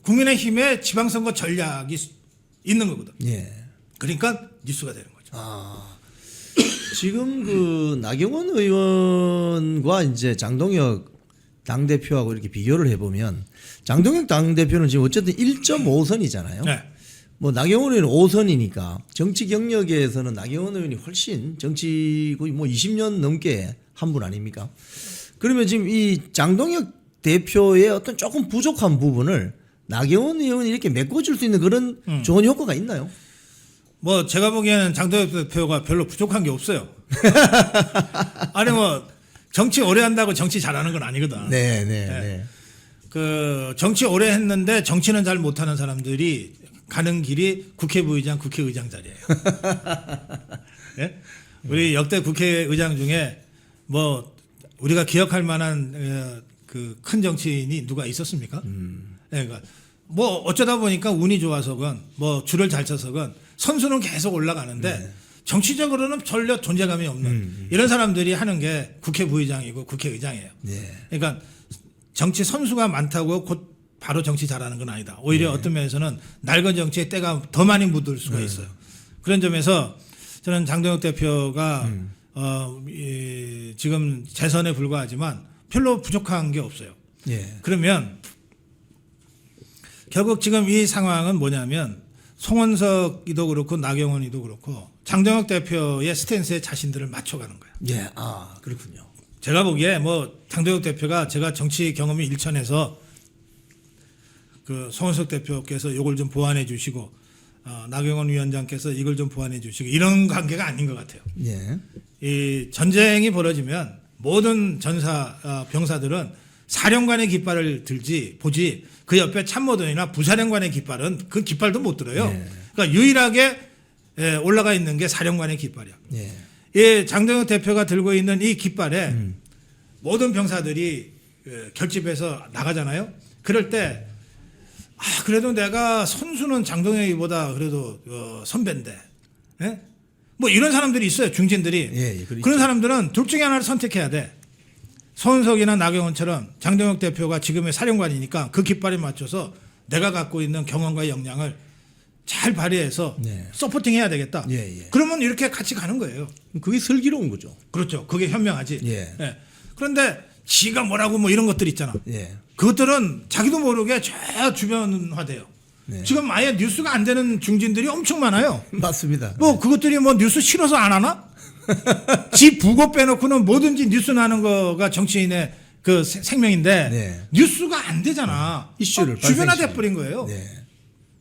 국민의힘의 지방선거 전략이 있는 거거든. 예. 그러니까 뉴스가 되는 거죠. 아, 지금 그 나경원 의원과 이제 장동혁 당대표하고 이렇게 비교를 해보면 장동혁 당대표는 지금 어쨌든 1.5선이잖아요. 네. 뭐 나경원 의원은 5선이니까 정치 경력에서는 나경원 의원이 훨씬 정치 거의 뭐 20년 넘게 한 분 아닙니까? 그러면 지금 이 장동혁 대표의 어떤 조금 부족한 부분을 나경원 의원이 이렇게 메꿔줄 수 있는 그런 좋은 효과가 있나요? 뭐 제가 보기에는 장동혁 대표가 별로 부족한 게 없어요. 아니 뭐 정치 오래 한다고 정치 잘하는 건 아니거든. 네, 네, 네. 그 정치 오래 했는데 정치는 잘 못하는 사람들이 가는 길이 국회부의장, 국회의장 자리예요. 예? 우리 역대 국회의장 중에 뭐 우리가 기억할 만한 그 큰 정치인이 누가 있었습니까? 예, 그러니까 뭐 어쩌다 보니까 운이 좋아서건 뭐 줄을 잘 쳐서건 선수는 계속 올라가는데 정치적으로는 전혀 존재감이 없는 이런 사람들이 하는 게 국회부의장이고 국회의장이에요. 네. 그러니까 정치 선수가 많다고 곧 바로 정치 잘하는 건 아니다. 오히려 어떤 면에서는 낡은 정치에 때가 더 많이 묻을 수가 있어요. 그런 점에서 저는 장동혁 대표가 지금 재선에 불과하지만 별로 부족한 게 없어요. 예. 그러면 결국 지금 이 상황은 뭐냐면 송원석이도 그렇고 나경원이도 그렇고 장동혁 대표의 스탠스에 자신들을 맞춰가는 거야. 예. 아, 그렇군요. 제가 보기에 뭐 장동혁 대표가 제가 정치 경험이 일천해서 그 송원석 대표께서 이걸 좀 보완해 주시고 나경원 위원장께서 이걸 좀 보완해 주시고 이런 관계가 아닌 것 같아요. 예. 이 전쟁이 벌어지면 모든 전사 병사들은 사령관의 깃발을 들지 보지 그 옆에 참모들이나 부사령관의 깃발은 그 깃발도 못 들어요. 네. 그러니까 유일하게 올라가 있는 게 사령관의 깃발이야. 예. 이 장동혁 대표가 들고 있는 이 깃발에 모든 병사들이 결집해서 나가잖아요. 그럴 때 그래도 내가 선수는 장동혁이보다 그래도 선배인데, 예? 뭐 이런 사람들이 있어요. 중진들이. 예, 그렇죠. 그런 사람들은 둘 중에 하나를 선택해야 돼. 손석이나 나경원처럼 장동혁 대표가 지금의 사령관이니까 그 깃발에 맞춰서 내가 갖고 있는 경험과 역량을 잘 발휘해서 네. 서포팅해야 되겠다. 예, 예. 그러면 이렇게 같이 가는 거예요. 그게 슬기로운 거죠. 그렇죠. 그게 현명하지. 예. 그런데 지가 뭐라고 뭐 이런 것들 있잖아. 예. 그것들은 자기도 모르게 저 주변화돼요. 네. 지금 아예 뉴스가 안 되는 중진들이 엄청 많아요. 맞습니다. 뭐 그것들이 뭐 뉴스 싫어서 안 하나? 지 부고 빼놓고는 뭐든지 뉴스 나는 거가 정치인의 그 생명인데 네. 뉴스가 안 되잖아. 이슈를 주변화돼 버린 거예요. 네.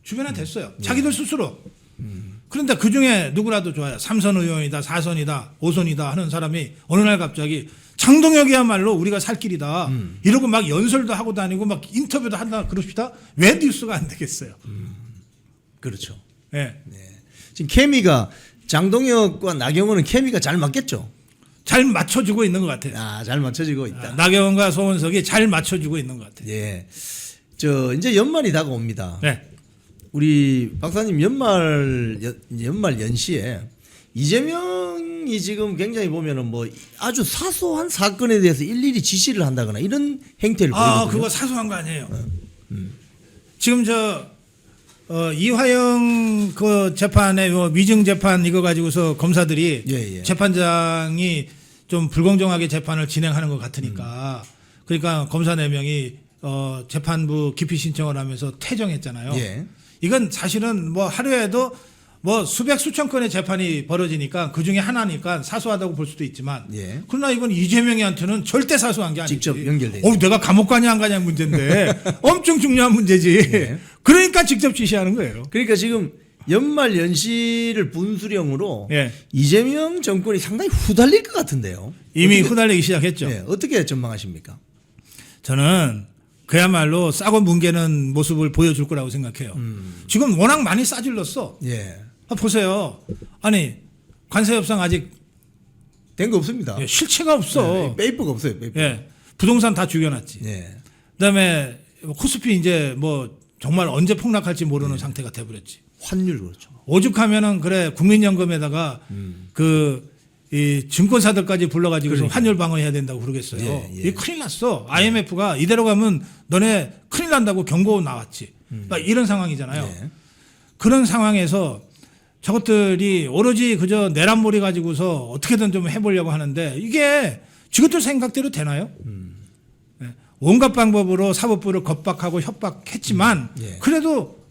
주변화됐어요. 자기들 스스로. 그런데 그 중에 누구라도 좋아요. 3선 의원이다, 4선이다, 5선이다 하는 사람이 어느 날 갑자기 장동혁이야말로 우리가 살 길이다. 이러고 막 연설도 하고 다니고 막 인터뷰도 한다 그럽시다. 왜 뉴스가 안 되겠어요? 그렇죠. 예. 네. 지금 케미가 장동혁과 나경원은 케미가 잘 맞겠죠? 잘 맞춰주고 있는 것 같아요. 아, 잘 맞춰지고 있다. 나경원과 송원석이 잘 맞춰주고 있는 것 같아요. 예. 이제 연말이 다가옵니다. 네. 우리 박사님 연말 연시에 이재명이 지금 굉장히 보면은 뭐 아주 사소한 사건에 대해서 일일이 지시를 한다거나 이런 행태를 보이거든요. 그거 사소한 거 아니에요. 지금 이화영 그 재판에 뭐 위증 재판 이거 가지고서 검사들이 예. 재판장이 좀 불공정하게 재판을 진행하는 것 같으니까 그러니까 검사 4명이 재판부 기피 신청을 하면서 퇴정했잖아요. 예. 이건 사실은 뭐 하루에도 뭐 수백 수천 건의 재판이 벌어지니까 그 중에 하나니까 사소하다고 볼 수도 있지만 예. 그러나 이건 이재명이한테는 절대 사소한 게 아니지. 직접 연결돼 있는. 내가 감옥 가냐 안 가냐 문제인데 엄청 중요한 문제지. 예. 그러니까 직접 지시하는 거예요. 그러니까 지금 연말 연시를 분수령으로 예. 이재명 정권이 상당히 후달릴 것 같은데요. 이미 어떻게, 후달리기 시작했죠. 예, 어떻게 전망하십니까? 저는 그야말로 싸고 뭉개는 모습을 보여줄 거라고 생각해요. 지금 워낙 많이 싸질렀어. 예. 보세요. 아니 관세 협상 아직 된 거 없습니다. 실체가 없어. 페이퍼가 없어요. 페이퍼. 예. 부동산 다 죽여놨지. 예. 그다음에 코스피 이제 뭐 정말 언제 폭락할지 모르는 상태가 돼버렸지. 환율 그렇죠. 오죽하면은 그래 국민연금에다가 이 증권사들까지 불러가지고 그러니까요. 환율 방어해야 된다고 그러겠어요. 예. 이 큰일 났어. IMF가 이대로 가면 너네 큰일 난다고 경고 나왔지. 그러니까 이런 상황이잖아요. 예. 그런 상황에서 저것들이 오로지 그저 내란몰이 가지고서 어떻게든 좀 해보려고 하는데 이게 지금들 생각대로 되나요? 네. 온갖 방법으로 사법부를 겁박하고 협박했지만 예. 그래도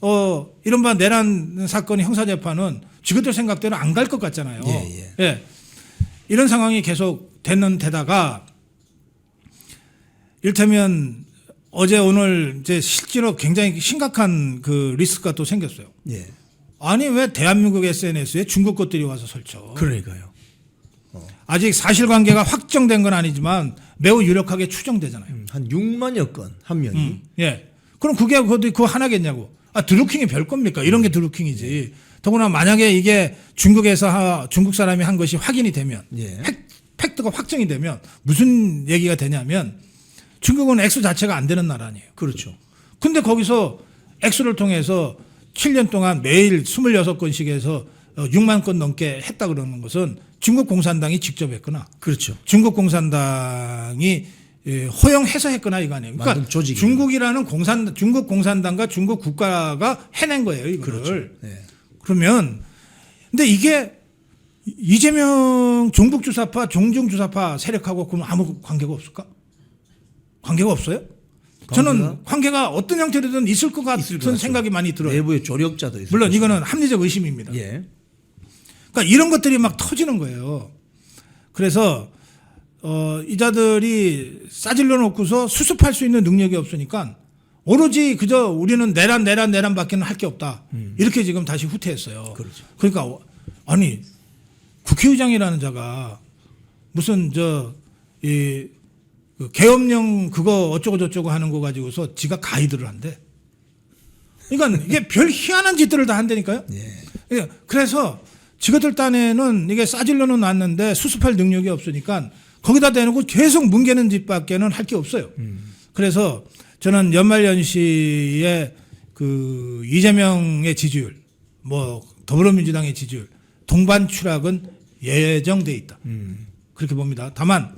이른바 내란 사건의 형사재판은 지금들 생각대로 안 갈 것 같잖아요. 예. 이런 상황이 계속 되는 데다가 이를테면 어제 오늘 이제 실제로 굉장히 심각한 그 리스크가 또 생겼어요. 예. 아니 왜 대한민국 SNS에 중국 것들이 와서 설쳐? 그러니까요. 아직 사실관계가 확정된 건 아니지만 매우 유력하게 추정되잖아요. 한 6만여 건 한 명이. 예. 그럼 그게 그거 하나겠냐고? 드루킹이 별 겁니까? 이런 게 드루킹이지. 더구나 만약에 이게 중국에서 중국 사람이 한 것이 확인이 되면 예. 팩트가 확정이 되면 무슨 얘기가 되냐면 중국은 액수 자체가 안 되는 나라 아니에요. 그렇죠. 근데 거기서 액수를 통해서 7년 동안 매일 26건씩 해서 6만 건 넘게 했다 그러는 것은 중국 공산당이 직접 했거나 그렇죠. 중국 공산당이 허용해서 했거나 이거 아니에요. 그러니까 만든 조직이구나. 중국이라는 중국 공산당과 중국 국가가 해낸 거예요. 이거를. 그렇죠. 예. 그러면 근데 이게 이재명 종북주사파 종중주사파 세력하고 그럼 아무 관계가 없을까? 관계가 없어요? 저는 관계가 어떤 형태로든 있을 것 같은 생각이 많이 들어요. 내부의 조력자도 있어요. 물론 이거는 합리적 의심입니다. 예. 그러니까 이런 것들이 막 터지는 거예요. 그래서 이 자들이 싸질러 놓고서 수습할 수 있는 능력이 없으니까 오로지 그저 우리는 내란밖에는 할 게 없다. 이렇게 지금 다시 후퇴했어요. 그렇죠. 그러니까 아니 국회의장이라는 자가 무슨 그 계엄령 그거 어쩌고 저쩌고 하는 거 가지고서 지가 가이드를 한대. 그러니까 이게 별 희한한 짓들을 다 한다니까요. 예. 그래서 지그들 딴에는 이게 싸질러는 놨는데 수습할 능력이 없으니까 거기다 대놓고 계속 뭉개는 짓밖에는 할 게 없어요. 그래서 저는 연말연시에 그 이재명의 지지율, 뭐 더불어민주당의 지지율, 동반 추락은 예정돼 있다. 그렇게 봅니다. 다만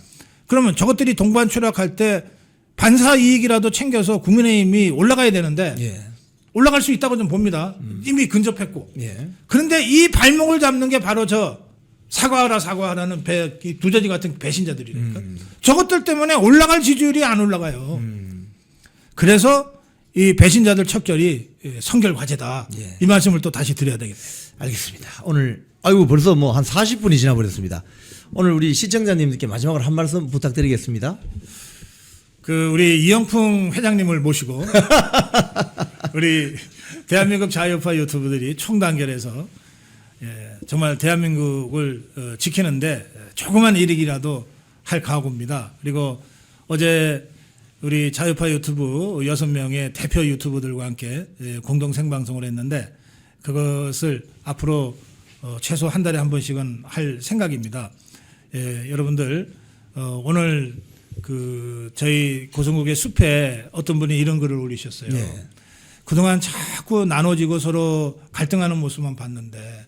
그러면 저것들이 동반 추락할 때 반사 이익이라도 챙겨서 국민의힘이 올라가야 되는데 예. 올라갈 수 있다고 좀 봅니다. 이미 근접했고. 예. 그런데 이 발목을 잡는 게 바로 사과하라는 두저지 같은 배신자들이니까. 저것들 때문에 올라갈 지지율이 안 올라가요. 그래서 이 배신자들 척결이 성결 과제다. 예. 이 말씀을 또 다시 드려야 되겠네요. 알겠습니다. 오늘 벌써 뭐 한 40분이 지나버렸습니다. 오늘 우리 시청자님들께 마지막으로 한 말씀 부탁드리겠습니다. 우리 이영풍 회장님을 모시고 우리 대한민국 자유파 유튜브들이 총단결해서 정말 대한민국을 지키는데 조그만 일이라도 할 각오입니다. 그리고 어제 우리 자유파 유튜브 6명의 대표 유튜브들과 함께 공동 생방송을 했는데 그것을 앞으로 최소 한 달에 한 번씩은 할 생각입니다. 여러분들 오늘 저희 고성국의 숲에 어떤 분이 이런 글을 올리셨어요. 그동안 자꾸 나눠지고 서로 갈등하는 모습만 봤는데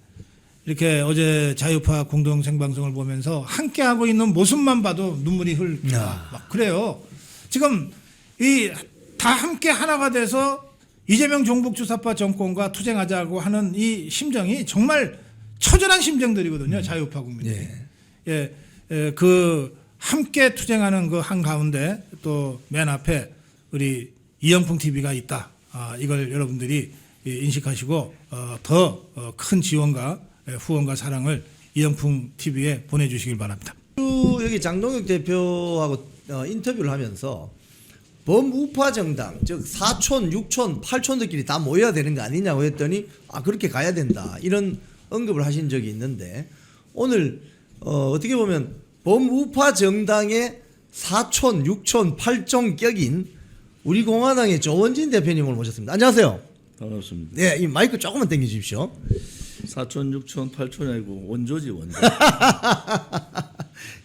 이렇게 어제 자유파 공동 생방송을 보면서 함께 하고 있는 모습만 봐도 눈물이 흘립니다. 막 그래요. 지금 이 다 함께 하나가 돼서 이재명 종북주사파 정권과 투쟁하자고 하는 이 심정이 정말 처절한 심정들이거든요. 자유파 국민들이. 예, 그 함께 투쟁하는 그 한가운데 또 맨 앞에 우리 이영풍 TV가 있다. 이걸 여러분들이 인식하시고 더 큰 지원과 후원과 사랑을 이영풍 TV에 보내주시길 바랍니다. 여기 장동혁 대표하고 인터뷰를 하면서 범우파 정당, 즉 4촌, 6촌, 8촌들끼리 다 모여야 되는 거 아니냐고 했더니 그렇게 가야 된다 이런 언급을 하신 적이 있는데 오늘 어떻게 보면 범우파 정당의 4촌, 6촌, 8촌 격인 우리 공화당의 조원진 대표님을 모셨습니다. 안녕하세요. 반갑습니다. 네, 이 마이크 조금만 당겨 주십시오. 4촌, 6촌, 8촌이 아니고 원조지 원조.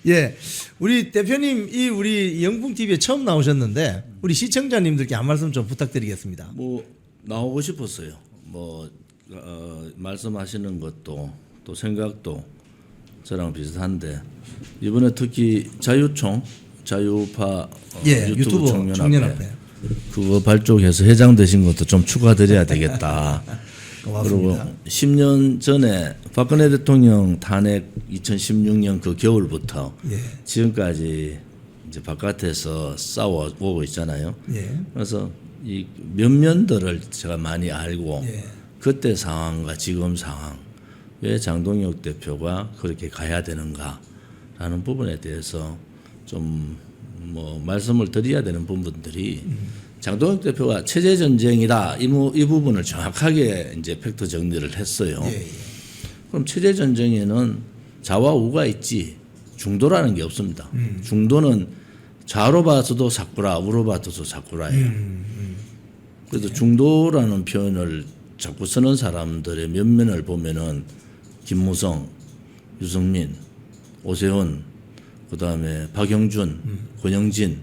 예, 우리 대표님 이 우리 영풍 TV에 처음 나오셨는데 우리 시청자님들께 한 말씀 좀 부탁드리겠습니다. 뭐 나오고 싶었어요. 뭐 말씀하시는 것도 또 생각도 저랑 비슷한데 이번에 특히 자유파 유튜브 청년앞에 그거 발족해서 회장 되신 것도 좀 축하드려야 되겠다. 그리고 10년 전에 박근혜 대통령 탄핵 2016년 그 겨울부터 지금까지 이제 바깥에서 싸워오고 있잖아요. 그래서 이 면면들을 제가 많이 알고 그때 상황과 지금 상황 왜 장동혁 대표가 그렇게 가야 되는가라는 부분에 대해서 좀 뭐 말씀을 드려야 되는 부분들이 장동혁 대표가 체제 전쟁이다 이 부분을 정확하게 이제 팩트 정리를 했어요. 그럼 체제 전쟁에는 좌와 우가 있지 중도라는 게 없습니다. 중도는 좌로 봐서도 사쿠라, 우로 봐서도 사쿠라예요. 그래서 중도라는 표현을 자꾸 쓰는 사람들의 면면을 보면은 김무성, 유승민, 오세훈, 그다음에 박영준, 권영진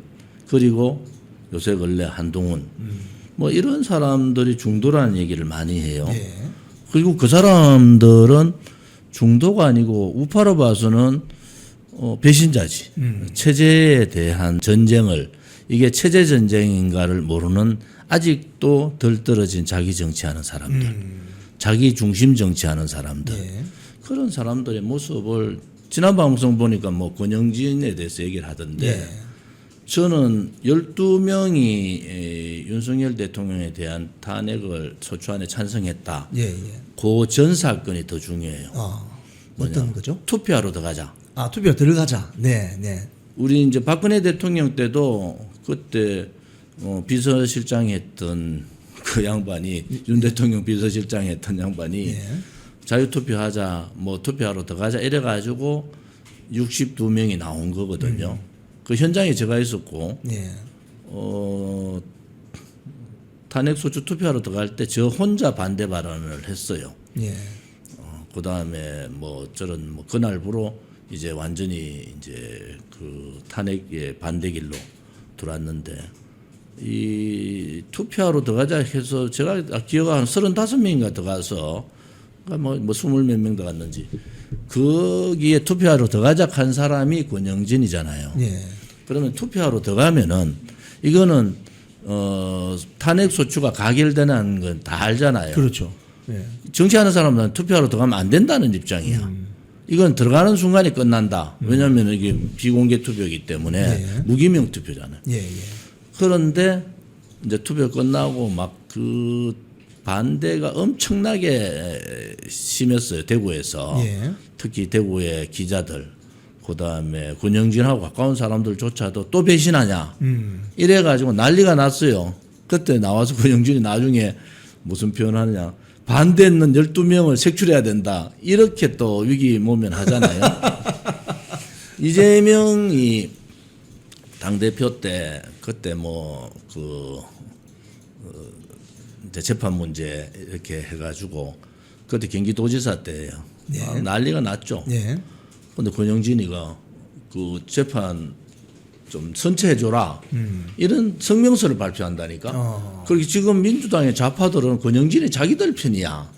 그리고 요새 근래 한동훈 뭐 이런 사람들이 중도라는 얘기를 많이 해요. 그리고 그 사람들은 중도가 아니고 우파로 봐서는 배신자지. 체제에 대한 전쟁을 이게 체제 전쟁인가를 모르는 아직도 덜 떨어진 자기 정치하는 사람들, 자기 중심 정치하는 사람들 그런 사람들의 모습을 지난 방송 보니까 뭐 권영진에 대해서 얘기를 하던데 저는 12명이 윤석열 대통령에 대한 탄핵을 소추안에 찬성했다. 그 전 사건이 더 중요해요. 어떤 거죠? 투표하러 들어가자. 투표 들어가자. 네. 우리 이제 박근혜 대통령 때도 그때 비서실장 했던 그 양반이 윤 대통령 비서실장 했던 양반이 자유투표하자, 뭐 투표하러 들어가자 이래가지고 62명이 나온 거거든요. 그 현장에 제가 있었고, 탄핵소추 투표하러 들어갈 때 저 혼자 반대 발언을 했어요. 그 다음에 뭐 저런 뭐 그날부로 이제 완전히 이제 그 탄핵의 반대길로 들어왔는데 이 투표하러 들어가자 해서 제가 기억이 한 35명인가 들어가서 뭐 20몇 명 들어갔는지 거기에 투표하러 들어가자 한 사람이 권영진이잖아요. 그러면 투표하러 들어가면은 이거는 탄핵 소추가 가결되는 건 다 알잖아요. 그렇죠. 정치하는 사람은 투표하러 들어가면 안 된다는 입장이야. 이건 들어가는 순간이 끝난다. 왜냐하면 이게 비공개 투표이기 때문에 무기명 투표잖아요. 그런데 이제 투표 끝나고 막 그 반대가 엄청나게 심했어요. 대구에서. 특히 대구의 기자들, 그다음에 권영진하고 가까운 사람들조차도 또 배신하냐. 이래가지고 난리가 났어요. 그때 나와서 권영진이 나중에 무슨 표현하느냐. 반대했는 12명을 색출해야 된다. 이렇게 또 위기모면하잖아요. 이재명이 당대표 때 그때 재판 문제 이렇게 해가지고 그때 경기도지사 때예요. 난리가 났죠. 근데 권영진이가 그 재판 좀 선처해줘라. 이런 성명서를 발표한다니까. 그리고 지금 민주당의 좌파들은 권영진이 자기들 편이야.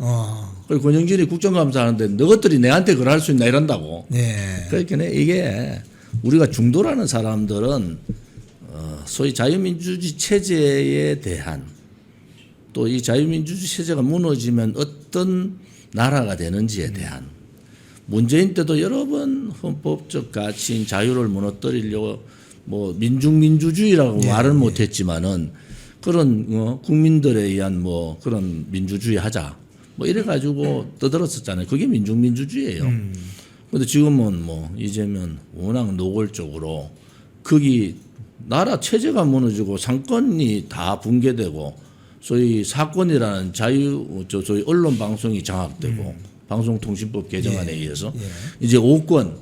그리고 권영진이 국정감사하는데 너것들이 내한테 그럴 수 있나 이런다고. 네. 그러니까 이게 우리가 중도라는 사람들은 소위 자유민주주의 체제에 대한 또 이 자유민주주의 체제가 무너지면 어떤 나라가 되는지에 대한 문재인 때도 여러 번 헌법적 가치인 자유를 무너뜨리려고 뭐 민중민주주의라고 말은 못했지만은 그런 국민들에 의한 뭐 그런 민주주의 하자 뭐 이래 가지고 떠들었었잖아요. 그게 민중민주주의예요. 근데 지금은 뭐 이재명 워낙 노골적으로 거기 나라 체제가 무너지고 상권이 다 붕괴되고 소위 사건이라는 소위 언론 방송이 장악되고 방송통신법 개정안에 의해서 이제 5권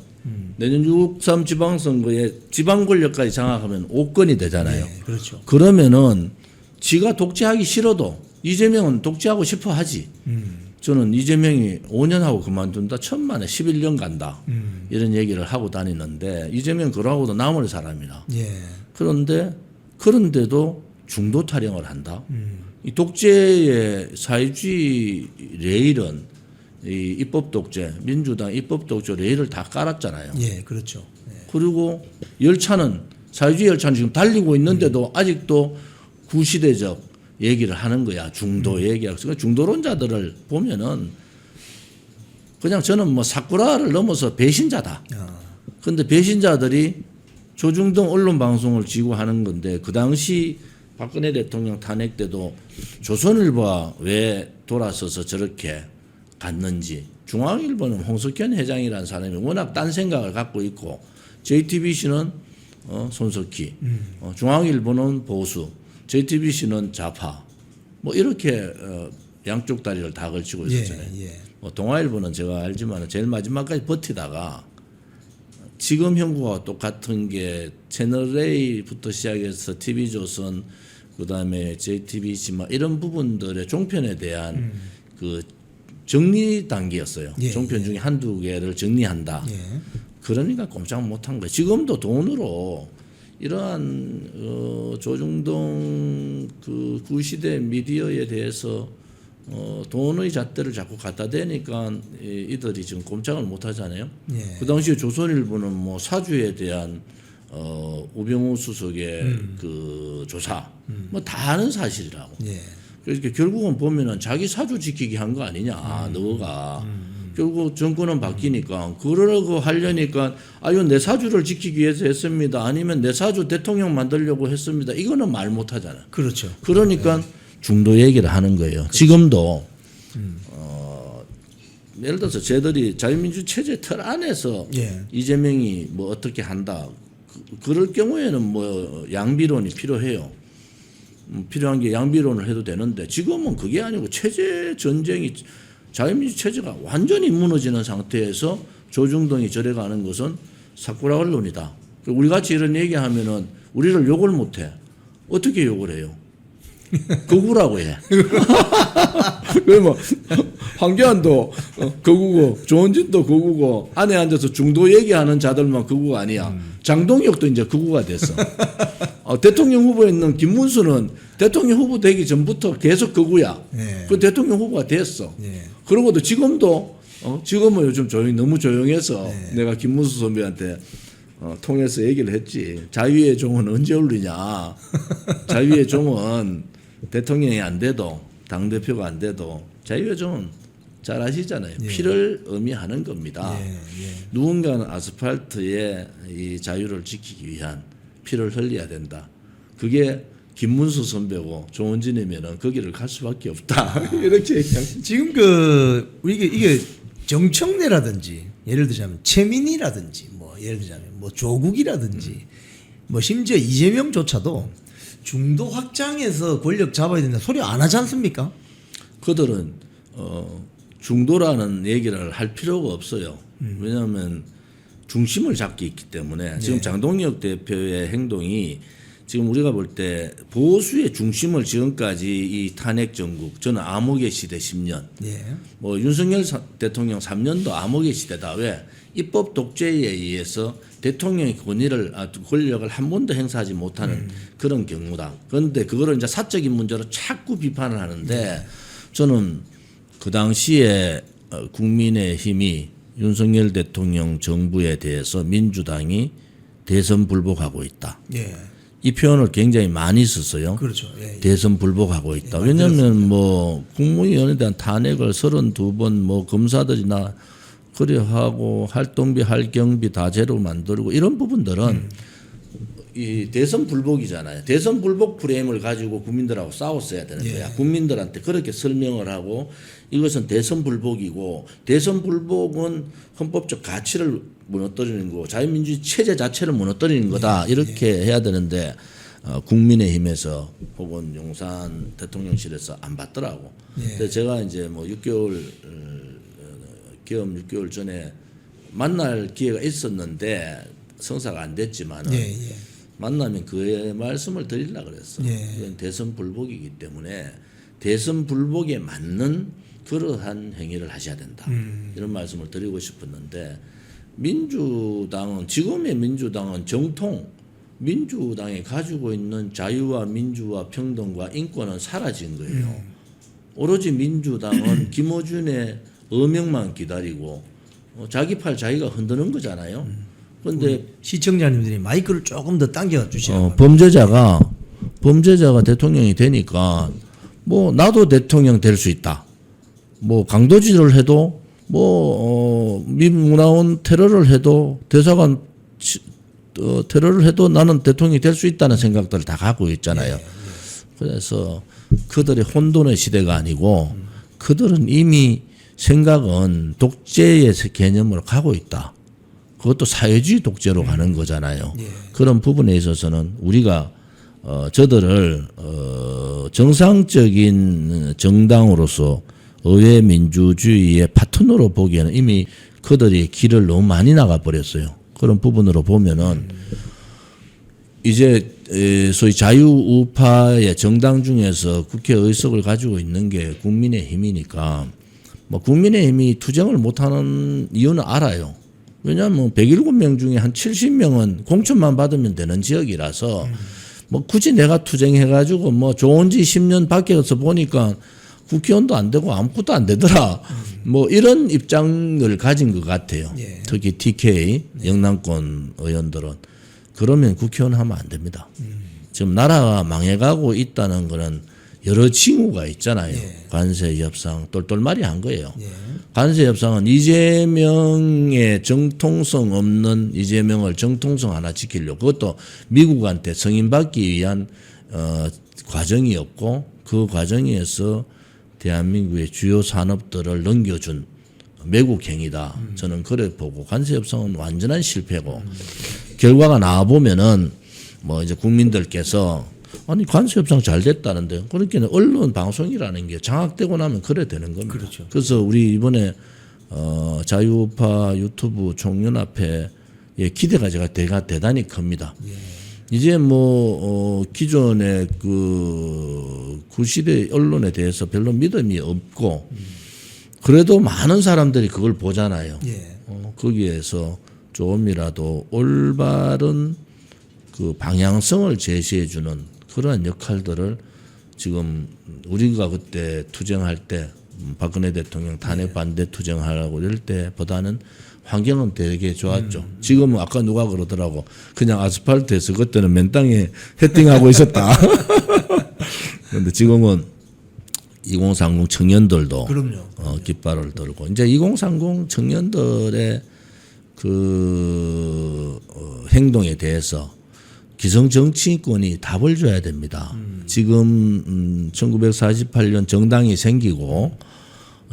내년 6.3 지방선거에 지방 권력까지 장악하면 5권이 되잖아요. 네, 그렇죠. 그러면은 지가 독재하기 싫어도 이재명은 독재하고 싶어 하지. 저는 이재명이 5년 하고 그만둔다. 천만에 11년 간다. 이런 얘기를 하고 다니는데 이재명 그러고도 남을 사람이라. 예. 그런데도 중도 타령을 한다. 이 독재의 사회주의 레일은 이 입법 독재, 민주당 입법 독재 레일을 다 깔았잖아요. 예, 그렇죠. 예. 그리고 열차는 사회주의 열차는 지금 달리고 있는데도 아직도 구시대적 얘기를 하는 거야. 중도 얘기하고. 그러니까 중도론자들을 보면은 그냥 저는 뭐 사쿠라를 넘어서 배신자다. 그런데 배신자들이 조중동 언론 방송을 지고 하는 건데 그 당시 박근혜 대통령 탄핵 때도 조선일보가 왜 돌아서서 저렇게 갔는지 중앙일보는 홍석현 회장이라는 사람이 워낙 딴 생각을 갖고 있고 JTBC는 손석희, 중앙일보는 보수, JTBC는 좌파 뭐 이렇게 양쪽 다리를 다 걸치고 있었잖아요. 뭐 동아일보는 제가 알지만 제일 마지막까지 버티다가 지금 형국과 똑같은 게 채널A부터 시작해서 TV조선 그다음에 JTBC 막 이런 부분들의 종편에 대한 그 정리 단계였어요. 종편 중에 한두 개를 정리한다. 그러니까 꼼짝 못한 거예요. 지금도 돈으로 이러한 조중동 그 구시대 미디어에 대해서 돈의 잣대를 자꾸 갖다 대니까 이들이 지금 꼼짝을 못 하잖아요. 그 당시에 조선일보는 뭐 사주에 대한 우병우 수석의 그 조사 뭐 다 아는 사실이라고. 그러니까 결국은 보면은 자기 사주 지키기 한 거 아니냐 너가. 결국 정권은 바뀌니까 그러고 하려니까 아유 내 사주를 지키기 위해서 했습니다. 아니면 내 사주 대통령 만들려고 했습니다. 이거는 말 못 하잖아. 그렇죠. 그러니까 중도 얘기를 하는 거예요. 그렇죠. 지금도 예를 들어서 쟤들이 자유민주 체제 틀 안에서 이재명이 뭐 어떻게 한다. 그럴 경우에는 뭐 양비론이 필요해요. 필요한 게 양비론을 해도 되는데 지금은 그게 아니고 체제 전쟁이 자유민주 체제가 완전히 무너지는 상태에서 조중동이 저래 가는 것은 사쿠라 언론이다. 우리 같이 이런 얘기하면은 우리를 욕을 못해. 어떻게 욕을 해요? 거구라고 해. 그러면 황교안도 거구고 조원진도 거구고 안에 앉아서 중도 얘기하는 자들만 거구가 아니야. 장동혁도 이제 거구가 됐어. 대통령 후보에 있는 김문수는 대통령 후보 되기 전부터 계속 거구야. 그 대통령 후보가 됐어. 그러고도 지금도 지금은 요즘 너무 조용해서 내가 김문수 선배한테 통해서 얘기를 했지. 자유의 종은 언제 울리냐. 자유의 종은 대통령이 안 돼도 당대표가 안 돼도 자유의 종은 잘 아시잖아요. 피를 의미하는 겁니다. 누군가는 아스팔트에 이 자유를 지키기 위한 피를 흘려야 된다. 그게 김문수 선배고 조원진이면은 거기를 갈 수밖에 없다. 이렇게 얘기합니다. 지금 이게 정청래라든지 예를 들자면 최민희라든지 뭐 예를 들자면 뭐 조국이라든지 뭐 심지어 이재명조차도 중도 확장해서 권력 잡아야 된다 소리 안 하지 않습니까? 그들은 중도라는 얘기를 할 필요가 없어요. 왜냐하면 중심을 잡기 있기 때문에 지금 장동혁 대표의 행동이 지금 우리가 볼 때 보수의 중심을 지금까지 이 탄핵 정국, 저는 암흑의 시대 10년, 예. 뭐 윤석열 대통령 3년도 암흑의 시대다. 왜? 입법 독재에 의해서 대통령의 권력을 한 번도 행사하지 못하는 그런 경우다. 그런데 그거를 이제 사적인 문제로 자꾸 비판을 하는데 저는 그 당시에 국민의힘이 윤석열 대통령 정부에 대해서 민주당이 대선 불복하고 있다. 예. 이 표현을 굉장히 많이 썼어요. 그렇죠. 예. 대선 불복하고 있다. 왜냐하면 뭐 국무위원에 대한 탄핵을 32번 뭐 검사들이나 그래 하고 활동비, 활경비 다 제로 만들고 이런 부분들은 이 대선 불복이잖아요. 대선 불복 프레임을 가지고 국민들하고 싸웠어야 되는 거야. 국민들한테 그렇게 설명을 하고 이것은 대선 불복이고 대선 불복은 헌법적 가치를 무너뜨리는 거고 자유민주주의 체제 자체를 무너뜨리는 거다. 이렇게 해야 되는데 국민의힘에서 혹은 용산 대통령실에서 안 받더라고. 그래서 제가 이제 뭐 6개월 계엄 6개월 전에 만날 기회가 있었는데 성사가 안 됐지만은 만나면 그의 말씀을 드리려고 그랬어. 이건 대선 불복이기 때문에 대선 불복에 맞는 그러한 행위를 하셔야 된다. 이런 말씀을 드리고 싶었는데 민주당은 지금의 민주당은 정통 민주당이 가지고 있는 자유와 민주와 평등과 인권은 사라진 거예요. 오로지 민주당은 김어준의 어명만 기다리고 자기 팔 자기가 흔드는 거잖아요. 그런데 시청자님들이 마이크를 조금 더 당겨 주시라고. 범죄자가 대통령이 되니까 뭐 나도 대통령 될 수 있다. 뭐 강도질을 해도 뭐 미문화원 테러를 해도 대사관 테러를 해도 나는 대통령이 될 수 있다는 생각들을 다 갖고 있잖아요. 그래서 그들의 혼돈의 시대가 아니고 그들은 이미 생각은 독재의 개념으로 가고 있다. 그것도 사회주의 독재로 가는 거잖아요. 그런 부분에 있어서는 우리가 저들을 정상적인 정당으로서 의회 민주주의의 파트너로 보기에는 이미 그들이 길을 너무 많이 나가 버렸어요. 그런 부분으로 보면은 이제 소위 자유우파의 정당 중에서 국회 의석을 가지고 있는 게 국민의힘이니까 뭐 국민의힘이 투쟁을 못하는 이유는 알아요. 왜냐하면 107명 중에 한 70명은 공천만 받으면 되는 지역이라서 뭐 굳이 내가 투쟁해가지고 뭐 좋은 지 10년 밖에서 보니까 국회의원도 안 되고 아무것도 안 되더라. 뭐 이런 입장을 가진 것 같아요. 특히 TK 영남권 의원들은 그러면 국회의원 하면 안 됩니다. 지금 나라가 망해가고 있다는 거는 여러 징후가 있잖아요. 관세 협상 똘똘말이 한 거예요. 관세 협상은 이재명의 정통성 없는 이재명을 정통성 하나 지키려고 그것도 미국한테 승인받기 위한 과정이었고 그 과정에서 대한민국의 주요 산업들을 넘겨준 매국 행위다. 저는 그래 보고 관세 협상은 완전한 실패고 결과가 나와 보면은 뭐 이제 국민들께서 아니 관세 협상 잘 됐다는데 그렇게는 언론 방송이라는 게 장악되고 나면 그래 되는 겁니다. 그렇죠. 그래서 우리 이번에 자유우파 유튜브 총연합회의 기대가 제가 대단히 큽니다. 이제 뭐 기존의 그 구시대 언론에 대해서 별로 믿음이 없고 그래도 많은 사람들이 그걸 보잖아요. 거기에서 조금이라도 올바른 그 방향성을 제시해주는 그러한 역할들을 지금 우리가 그때 투쟁할 때 박근혜 대통령 탄핵 반대 투쟁하라고 이럴 때보다는 환경은 되게 좋았죠. 지금은 아까 누가 그러더라고. 그냥 아스팔트에서 그때는 맨 땅에 헤딩하고 있었다. 그런데 지금은 2030 청년들도 깃발을 들고 이제 2030 청년들의 그 행동에 대해서 기성 정치권이 답을 줘야 됩니다. 지금 1948년 정당이 생기고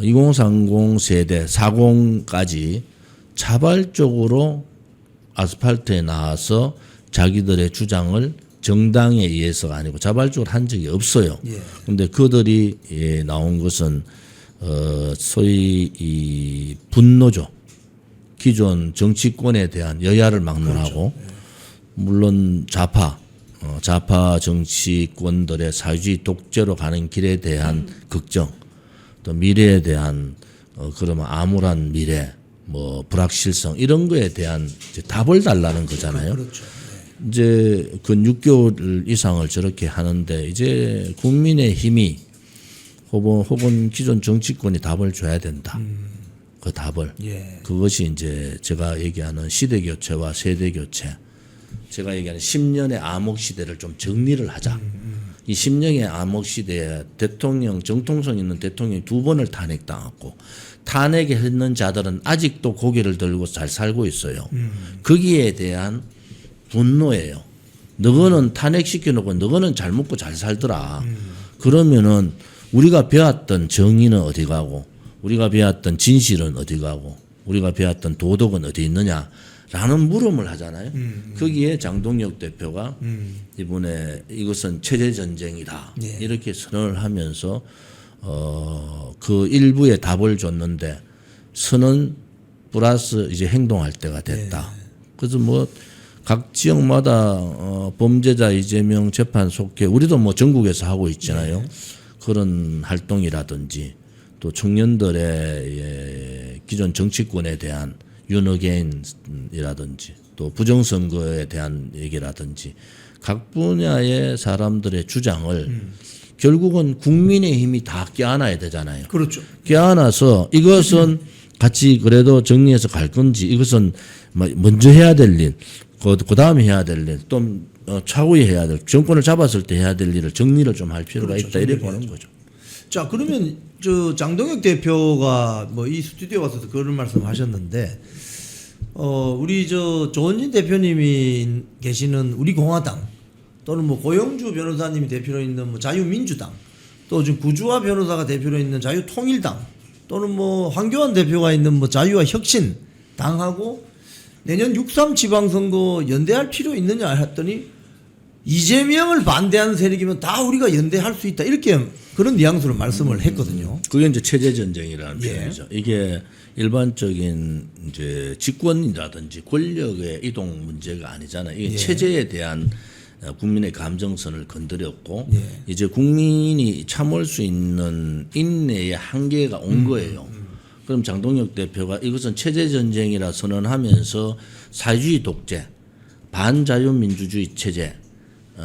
2030 세대 40까지 자발적으로 아스팔트에 나와서 자기들의 주장을 정당에 의해서가 아니고 자발적으로 한 적이 없어요. 그런데 그들이 나온 것은 소위 이 분노죠. 기존 정치권에 대한 여야를 막론하고 물론 좌파 좌파 정치권들의 사회주의 독재로 가는 길에 대한 걱정, 또 미래에 대한 그러면 암울한 미래, 뭐 불확실성 이런 거에 대한 이제 답을 달라는 거잖아요. 그렇죠. 이제 그 6개월 이상을 저렇게 하는데 이제 국민의 힘이 혹은 기존 정치권이 답을 줘야 된다. 그 답을. 예. 그것이 이제 제가 얘기하는 시대 교체와 세대 교체. 제가 얘기하는 10년의 암흑 시대를 좀 정리를 하자. 이 10년의 암흑 시대에 대통령, 정통성 있는 대통령이 2번을 탄핵당했고 탄핵했는 자들은 아직도 고개를 들고 잘 살고 있어요. 거기에 대한 분노예요. 너거는 탄핵시켜놓고 너거는 잘 먹고 잘 살더라. 그러면은 우리가 배웠던 정의는 어디 가고 우리가 배웠던 진실은 어디 가고 우리가 배웠던 도덕은 어디 있느냐라는 물음을 하잖아요. 거기에 장동혁 대표가 이번에 이것은 체제 전쟁이다. 예. 이렇게 선언을 하면서 그 일부에 답을 줬는데 선언 플러스 이제 행동할 때가 됐다. 그래서 뭐 각 지역마다 범죄자 이재명 재판 속해 우리도 뭐 전국에서 하고 있잖아요. 그런 활동이라든지 또 청년들의 기존 정치권에 대한 윤어게인이라든지 또 부정선거에 대한 얘기라든지 각 분야의 사람들의 주장을 결국은 국민의힘이 다 껴안아야 되잖아요. 그렇죠. 껴안아서 이것은 같이 그래도 정리해서 갈 건지 이것은 먼저 해야 될 일, 그 다음에 해야 될 일, 또 차후에 해야 될 정권을 잡았을 때 해야 될 일을 정리를 좀 할 필요가 그렇죠. 있다 이렇게 보는 거죠. 자, 그러면 저 장동혁 대표가 뭐 이 스튜디오 와서도 그런 말씀하셨는데 우리 저 조원진 대표님이 계시는 우리 공화당 또는 뭐 고영주 변호사님이 대표로 있는 뭐 자유민주당 또 지금 구주화 변호사가 대표로 있는 자유통일당 또는 뭐 황교안 대표가 있는 뭐 자유와 혁신 당하고 내년 6.3 지방선거 연대할 필요 있느냐 했더니 이재명을 반대하는 세력이면 다 우리가 연대할 수 있다 이렇게 그런 뉘앙스로 말씀을 했거든요. 그게 이제 체제 전쟁이라는 예. 표현이죠. 이게 일반적인 이제 직권이라든지 권력의 이동 문제가 아니잖아요. 이게 예. 체제에 대한 국민의 감정선을 건드렸고 예. 이제 국민이 참을 수 있는 인내의 한계가 온 거예요. 그럼 장동혁 대표가 이것은 체제 전쟁이라 선언하면서 사회주의 독재, 반자유민주주의 체제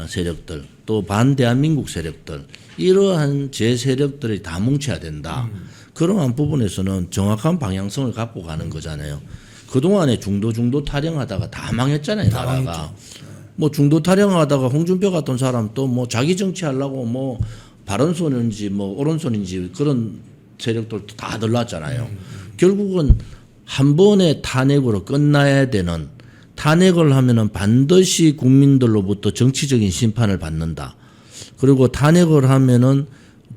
세력들 또 반대한민국 세력들 이러한 제 세력들이 다 뭉쳐야 된다. 그러한 부분에서는 정확한 방향성을 갖고 가는 거잖아요. 그동안에 중도 타령하다가 다 망했잖아요. 다 나라가. 망했죠. 뭐 중도 타령하다가 홍준표 같은 사람 또 뭐 자기 정치하려고 뭐 바른손인지 뭐 오른손인지 그런 세력들도 다 들어왔잖아요. 결국은 한 번의 탄핵으로 끝나야 되는 탄핵을 하면은 반드시 국민들로부터 정치적인 심판을 받는다. 그리고 탄핵을 하면은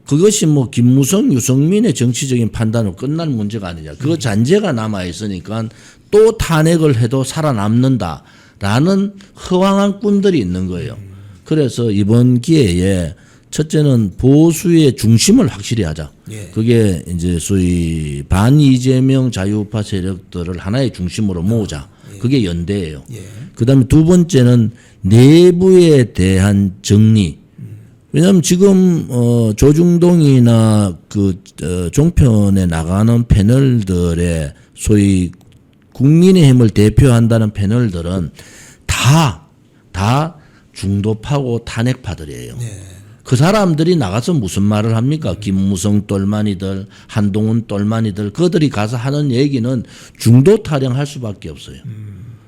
그것이 뭐 김무성, 유승민의 정치적인 판단으로 끝날 문제가 아니냐. 그 잔재가 남아 있으니까 또 탄핵을 해도 살아남는다라는 허황한 꿈들이 있는 거예요. 그래서 이번 기회에 첫째는 보수의 중심을 확실히 하자. 예. 그게 이제 소위 반 이재명 자유우파 세력들을 하나의 중심으로 모으자. 그게 연대예요. 예. 그다음에 두 번째는 내부에 대한 정리. 왜냐하면 지금 조중동이나 그 종편에 나가는 패널들의 소위 국민의힘을 대표한다는 패널들은 다 중도파고 탄핵파들이에요. 네. 그 사람들이 나가서 무슨 말을 합니까? 김무성 똘마니들, 한동훈 똘마니들, 그들이 가서 하는 얘기는 중도 타령할 수밖에 없어요.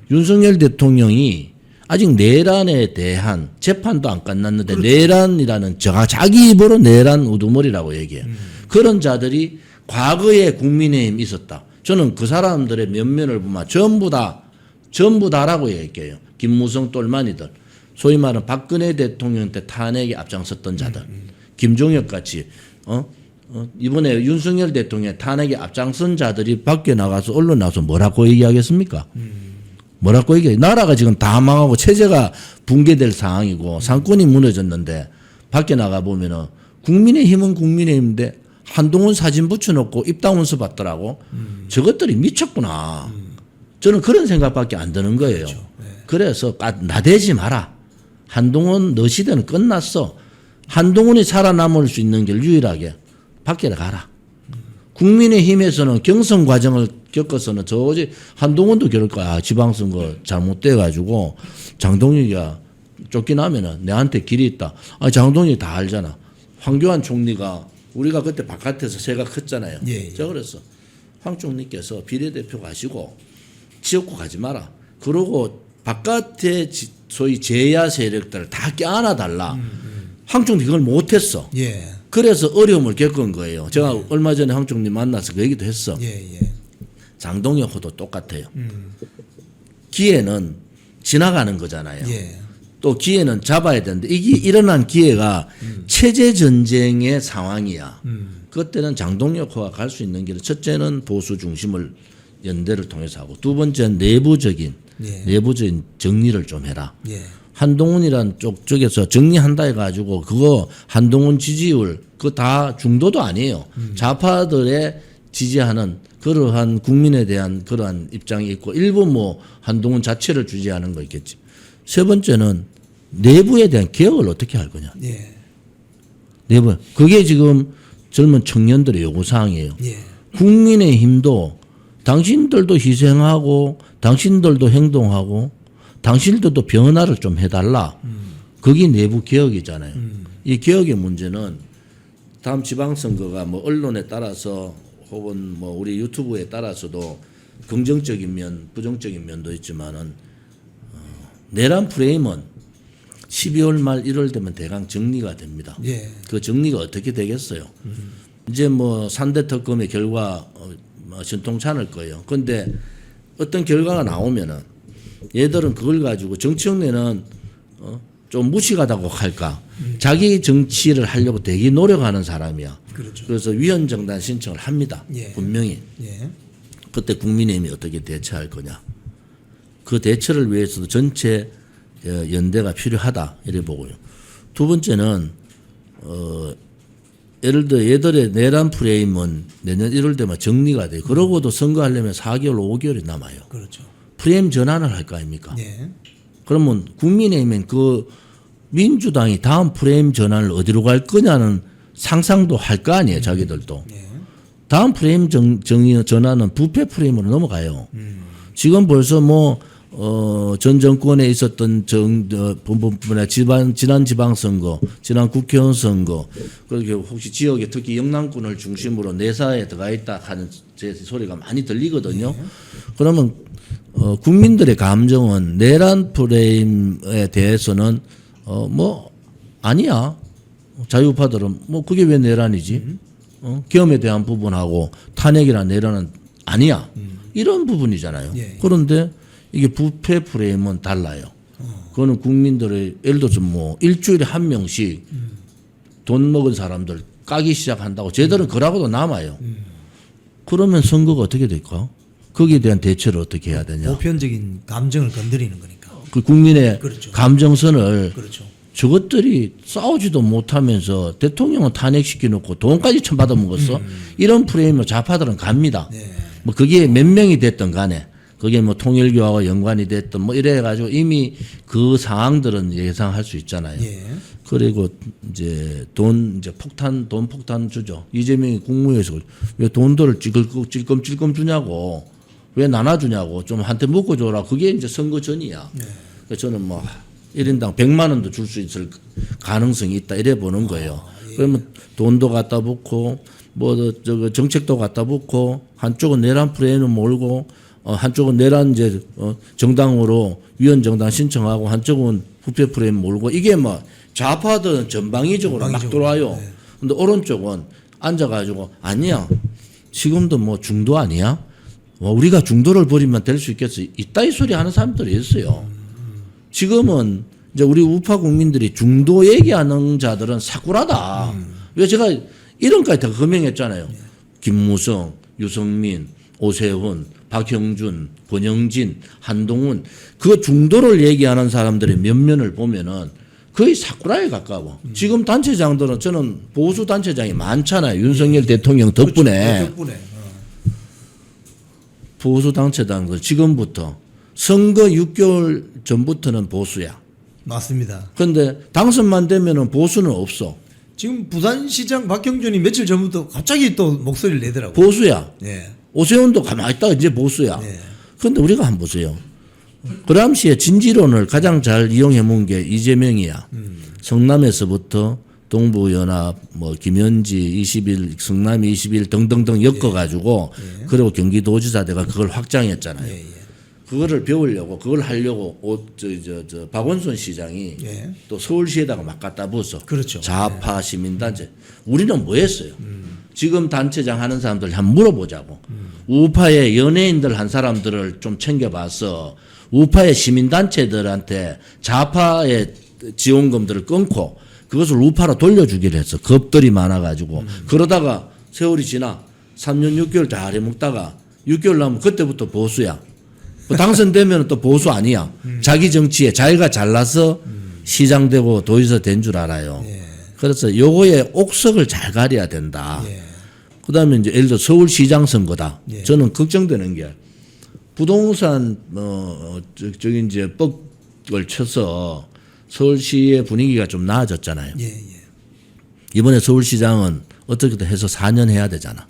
윤석열 대통령이 아직 내란에 대한 재판도 안 끝났는데 그렇죠. 내란이라는 자기 입으로 내란 우두머리라고 얘기해요. 그런 자들이 과거에 국민의힘 있었다. 저는 그 사람들의 면면을 보면 전부 다라고 얘기해요. 김무성 똘마니들. 소위 말하는 박근혜 대통령 때 탄핵에 앞장섰던 자들, 김종혁 같이 이번에 윤석열 대통령 탄핵에 앞장선 자들이 밖에 나가서 언론 나와서 뭐라고 얘기하겠습니까? 뭐라고 얘기해? 나라가 지금 다 망하고 체제가 붕괴될 상황이고 상권이 무너졌는데 밖에 나가 보면은 국민의힘은 국민의힘인데 한동훈 사진 붙여놓고 입당원서 받더라고. 저것들이 미쳤구나. 저는 그런 생각밖에 안 드는 거예요. 그렇죠. 네. 그래서 나대지 마라. 한동훈 너 시대는 끝났어. 한동훈이 살아남을 수 있는 길 유일하게 밖에 가라. 국민의힘에서는 경선 과정을 겪어서는 저지 한동훈도 그럴 거야. 지방선거 잘못돼 가지고 장동혁이가 쫓겨나면은 내한테 길이 있다. 아, 장동혁이 다 알잖아. 황교안 총리가 우리가 그때 바깥에서 새가 컸잖아요. 예, 예. 제가 그랬어. 황 총리께서 비례대표 가시고 지역구 가지 마라. 그러고 바깥에 소위 제야 세력들을 다 껴안아 달라. 황 총리 그걸 못했어. 예. 그래서 어려움을 겪은 거예요. 제가 얼마 전에 황 총리 만나서 그 얘기도 했어. 예, 예. 장동혁하고도 똑같아요. 기회는 지나가는 거잖아요. 예. 또 기회는 잡아야 되는데 이게 일어난 기회가 체제 전쟁의 상황이야. 그때는 장동혁과 갈 수 있는 길은 첫째는 보수 중심을 연대를 통해서 하고 두 번째는 내부적인 정리를 좀 해라. 예. 한동훈이란 쪽에서 정리한다 해가지고 그거 한동훈 지지율 그거 다 중도도 아니에요. 좌파들의 지지하는 그러한 국민에 대한 그러한 입장이 있고 일부 뭐 한동훈 자체를 지지하는 거 있겠지. 세 번째는 내부에 대한 개혁을 어떻게 할 거냐. 예. 내부. 그게 지금 젊은 청년들의 요구사항이에요. 예. 국민의힘도 당신들도 희생하고 당신들도 행동하고 당신들도 변화를 좀 해달라. 그게 내부 개혁이잖아요. 이 개혁의 문제는 다음 지방선거가 뭐 언론에 따라서 혹은 뭐 우리 유튜브에 따라서도 긍정적인 면, 부정적인 면도 있지만은 내란 프레임은 12월 말 1월 되면 대강 정리가 됩니다. 예. 그 정리가 어떻게 되겠어요? 이제 뭐 3대 특검의 결과 신통찮을 거예요. 그런데 어떤 결과가 나오면은 얘들은 그걸 가지고 정치형내는 좀 무식하다고 할까? 자기 정치를 하려고 되게 노력하는 사람이야. 그렇죠. 그래서 위헌정당 신청을 합니다. 예. 분명히. 예. 그때 국민의힘이 어떻게 대처할 거냐. 그 대처를 위해서도 전체 연대가 필요하다. 이래 보고요. 두 번째는 예를 들어 얘들의 내란 프레임은 내년 1월 되면 정리가 돼요. 그러고도 선거하려면 4개월, 5개월이 남아요. 그렇죠. 프레임 전환을 할 거 아닙니까? 예. 그러면 국민의힘은 그 민주당이 다음 프레임 전환을 어디로 갈 거냐는 상상도 할 거 아니에요. 자기들도. 예. 다음 프레임 전환은 부패 프레임으로 넘어가요. 지금 벌써 뭐 전 정권에 있었던 지난 지방선거, 지난 국회의원 선거, 그렇게 혹시 지역에 특히 영남권을 중심으로 내사에 들어가 있다 하는 제 소리가 많이 들리거든요. 그러면 국민들의 감정은 내란 프레임에 대해서는 뭐 아니야. 자유파들은 뭐 그게 왜 내란이지? 계엄에 대한 부분하고 탄핵이란 내란은 아니야. 이런 부분이잖아요. 예. 그런데 이게 부패 프레임은 달라요. 그거는 국민들의 예를 들어서 뭐 일주일에 한 명씩 돈 먹은 사람들 까기 시작한다고 쟤들은 그러고도 남아요. 그러면 선거가 어떻게 될까? 거기에 대한 대처를 어떻게 해야 되냐? 보편적인 감정을 건드리는 거니까. 그 국민의 그렇죠. 감정선을 그렇죠. 저것들이 싸우지도 못하면서 대통령은 탄핵시켜 놓고 돈까지 참 받아먹었어. 이런 프레임으로 좌파들은 갑니다. 네. 뭐 그게 몇 명이 됐든 간에 그게 뭐 통일교하고 연관이 됐든 뭐 이래 가지고 이미 그 상황들은 예상할 수 있잖아요. 예. 그리고 이제 돈 폭탄 주죠. 이재명이 국무회의에서 왜 돈들을 찔끔찔끔 주냐고, 왜 나눠주냐고 좀 한테 묶어줘라. 그게 이제 선거 전이야. 네. 그래서 저는 뭐 1인당 100만 원도 줄 수 있을 가능성이 있다 이래 보는 거예요. 예. 그러면 돈도 갖다 붓고 뭐 저거 정책도 갖다 붓고 한쪽은 내란 프레임을 몰고 한쪽은 내란 이제 정당으로 위헌정당 신청하고 한쪽은 부패 프레임 몰고 이게 뭐 좌파들은 전방위적으로 막 들어와요. 네. 근데 오른쪽은 앉아가지고 아니야. 지금도 뭐 중도 아니야? 뭐 우리가 중도를 버리면 될 수 있겠어. 이따위 소리 하는 사람들이 있어요. 지금은 이제 우리 우파 국민들이 중도 얘기하는 자들은 사꾸라다. 왜 제가 이름까지 다 거명했잖아요. 김무성, 유성민, 오세훈, 박형준, 권영진, 한동훈 그 중도를 얘기하는 사람들의 면면을 보면은 거의 사쿠라에 가까워. 지금 단체장들은 저는 보수 단체장이 많잖아요. 윤석열 대통령 덕분에. 그렇죠. 덕분에. 보수 단체장들 지금부터 선거 6개월 전부터는 보수야. 맞습니다. 그런데 당선만 되면은 보수는 없어. 지금 부산시장 박형준이 며칠 전부터 갑자기 또 목소리를 내더라고요. 보수야. 네. 오세훈도 가만히 있다가 이제 보수야. 네. 그런데 우리가 한번 보세요. 그 당시에 진지론을 가장 잘 이용해 먹은 게 이재명이야. 성남에서부터 동부연합, 뭐 김현지 21, 성남이 21 등등등 엮어가지고 그리고 경기도지사 내가 그걸 확장했잖아요. 그거를 배우려고 그걸 하려고 박원순 시장이 또 서울시에다가 막 갖다 부었어. 그렇죠. 좌파 시민단체. 우리는 뭐 했어요? 지금 단체장 하는 사람들 한번 물어보자고. 우파의 연예인들 한 사람들을 좀 챙겨봐서 우파의 시민단체들한테 좌파의 지원금들을 끊고 그것을 우파로 돌려주기로 했어. 겁들이 많아가지고. 그러다가 세월이 지나 3년 6개월 잘 해먹다가 6개월 나면 그때부터 보수야. 당선되면 또 보수 아니야. 자기 정치에 자기가 잘나서 시장 되고 도지사 된 줄 알아요. 그래서 요거에 옥석을 잘 가려야 된다. 그다음에 이제 예를 들어 서울시장 선거다. 저는 걱정되는 게 부동산 저기 이제 뻑을 쳐서 서울시의 분위기가 좀 나아졌잖아요. 이번에 서울시장은 어떻게든 해서 4년 해야 되잖아.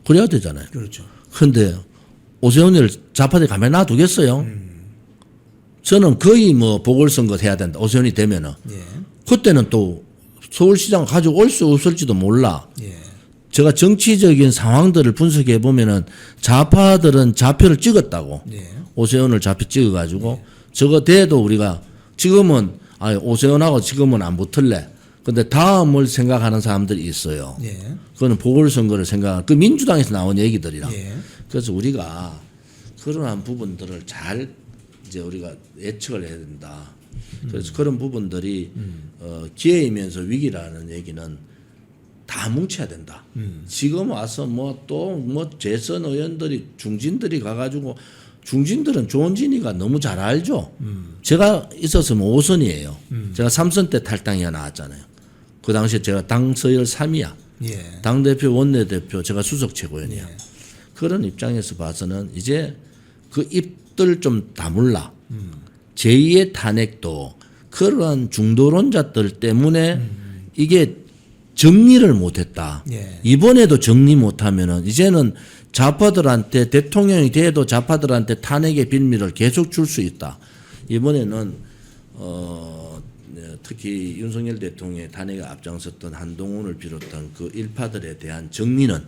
그래야 되잖아요. 그렇죠. 그런데 오세훈을 좌파들이 가만히 놔두겠어요? 저는 거의 뭐 보궐선거 해야 된다. 오세훈이 되면은. 그때는 또 서울시장 가지고 올 수 없을지도 몰라. 제가 정치적인 상황들을 분석해 보면은 좌파들은 좌표를 찍었다고. 오세훈을 좌표 찍어가지고 저거 돼도 우리가 지금은 오세훈하고 지금은 안 붙을래. 근데 다음을 생각하는 사람들이 있어요. 그거는 보궐선거를 그 민주당에서 나온 얘기들이라. 그래서 우리가 그러한 부분들을 잘 이제 우리가 예측을 해야 된다. 그래서 그런 부분들이 기회이면서 위기라는 얘기는 다 뭉쳐야 된다. 지금 와서 뭐 재선 의원들이 중진들이 가가지고 중진들은 조원진이가 너무 잘 알죠. 제가 있었으면 5선이에요. 제가 3선 때 탈당이가 나왔잖아요. 그 당시에 제가 당 서열 3위야. 당대표 원내대표 제가 수석 최고위원이야. 그런 입장에서 봐서는 이제 그 입들 좀 다물라. 제2의 탄핵도 그러한 중도론자들 때문에 이게 정리를 못했다. 이번에도 정리 못하면은 이제는 좌파들한테 대통령이 돼도 좌파들한테 탄핵의 빌미를 계속 줄 수 있다. 이번에는 특히 윤석열 대통령의 탄핵에 앞장섰던 한동훈을 비롯한 그 일파들에 대한 정리는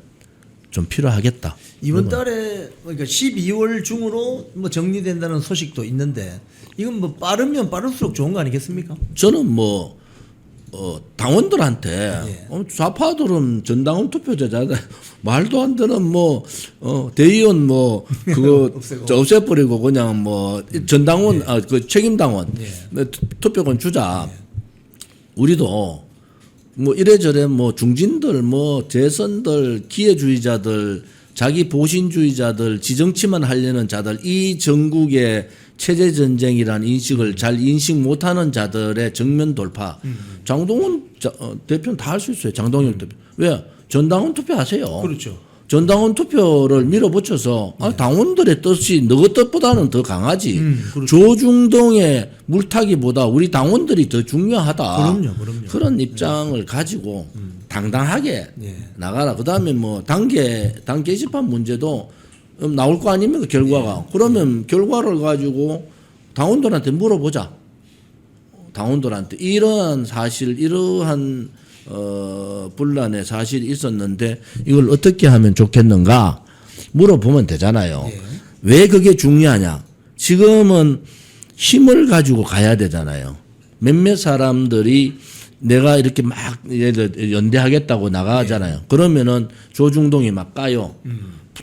좀 필요하겠다. 이번 달에 그러니까 12월 중으로 뭐 정리된다는 소식도 있는데 이건 뭐 빠르면 빠를수록 좋은 거 아니겠습니까? 저는 당원들한테 좌파들은 전당원 투표자잖아. 말도 안 되는 대의원 그거 없애버리고 그냥 전당원 그 책임당원 투표권 주자. 우리도 이래저래 중진들 재선들 기회주의자들 자기 보신주의자들 지정치만 하려는 자들 이 전국의 체제전쟁이라는 인식을 잘 인식 못하는 자들의 정면 돌파. 장동훈 대표는 다 할 수 있어요. 장동영 대표. 왜? 전당원 투표하세요. 그렇죠. 전당원 투표를 밀어붙여서 당원들의 뜻이 너희 뜻보다는 더 강하지. 그렇죠. 조중동의 물타기보다 우리 당원들이 더 중요하다. 그럼요. 그런 입장을 가지고 당당하게 나가라. 그다음에 당 게시판 문제도 나올 거 아닙니까 결과가. 그러면 결과를 가지고 당원들한테 물어보자. 당원들한테 이러한 사실 이러한 분란의 사실이 있었는데 이걸 어떻게 하면 좋겠는가 물어보면 되잖아요. 왜 그게 중요하냐. 지금은 힘을 가지고 가야 되잖아요. 몇몇 사람들이 내가 이렇게 막 연대하겠다고 나가잖아요. 그러면은 조중동이 막 까요.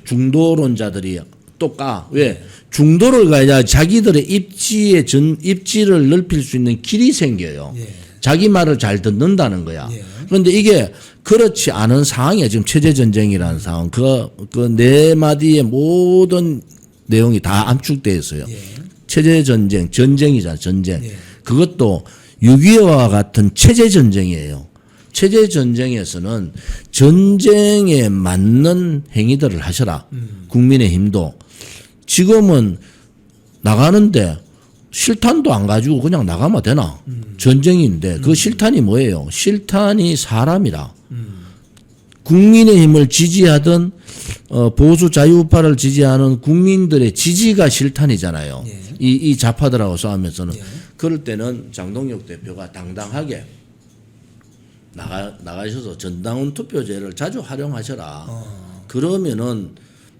중도론자들이 또 까. 왜? 중도를 가야 자기들의 입지를 넓힐 수 있는 길이 생겨요. 자기 말을 잘 듣는다는 거야. 그런데 이게 그렇지 않은 상황이야. 지금 체제전쟁이라는 상황. 그 네 마디의 모든 내용이 다 암축되어 있어요. 체제전쟁, 전쟁이잖아, 전쟁. 그것도 6.25와 같은 체제전쟁이에요. 체제전쟁에서는 전쟁에 맞는 행위들을 하셔라. 국민의힘도. 지금은 나가는데 실탄도 안 가지고 그냥 나가면 되나? 전쟁인데 그 실탄이 뭐예요? 실탄이 사람이라. 국민의힘을 지지하던 보수 자유우파를 지지하는 국민들의 지지가 실탄이잖아요. 예. 이 좌파들하고 싸우면서는 예. 그럴 때는 장동혁 대표가 당당하게 나가셔서 전당원 투표제를 자주 활용하셔라. 그러면은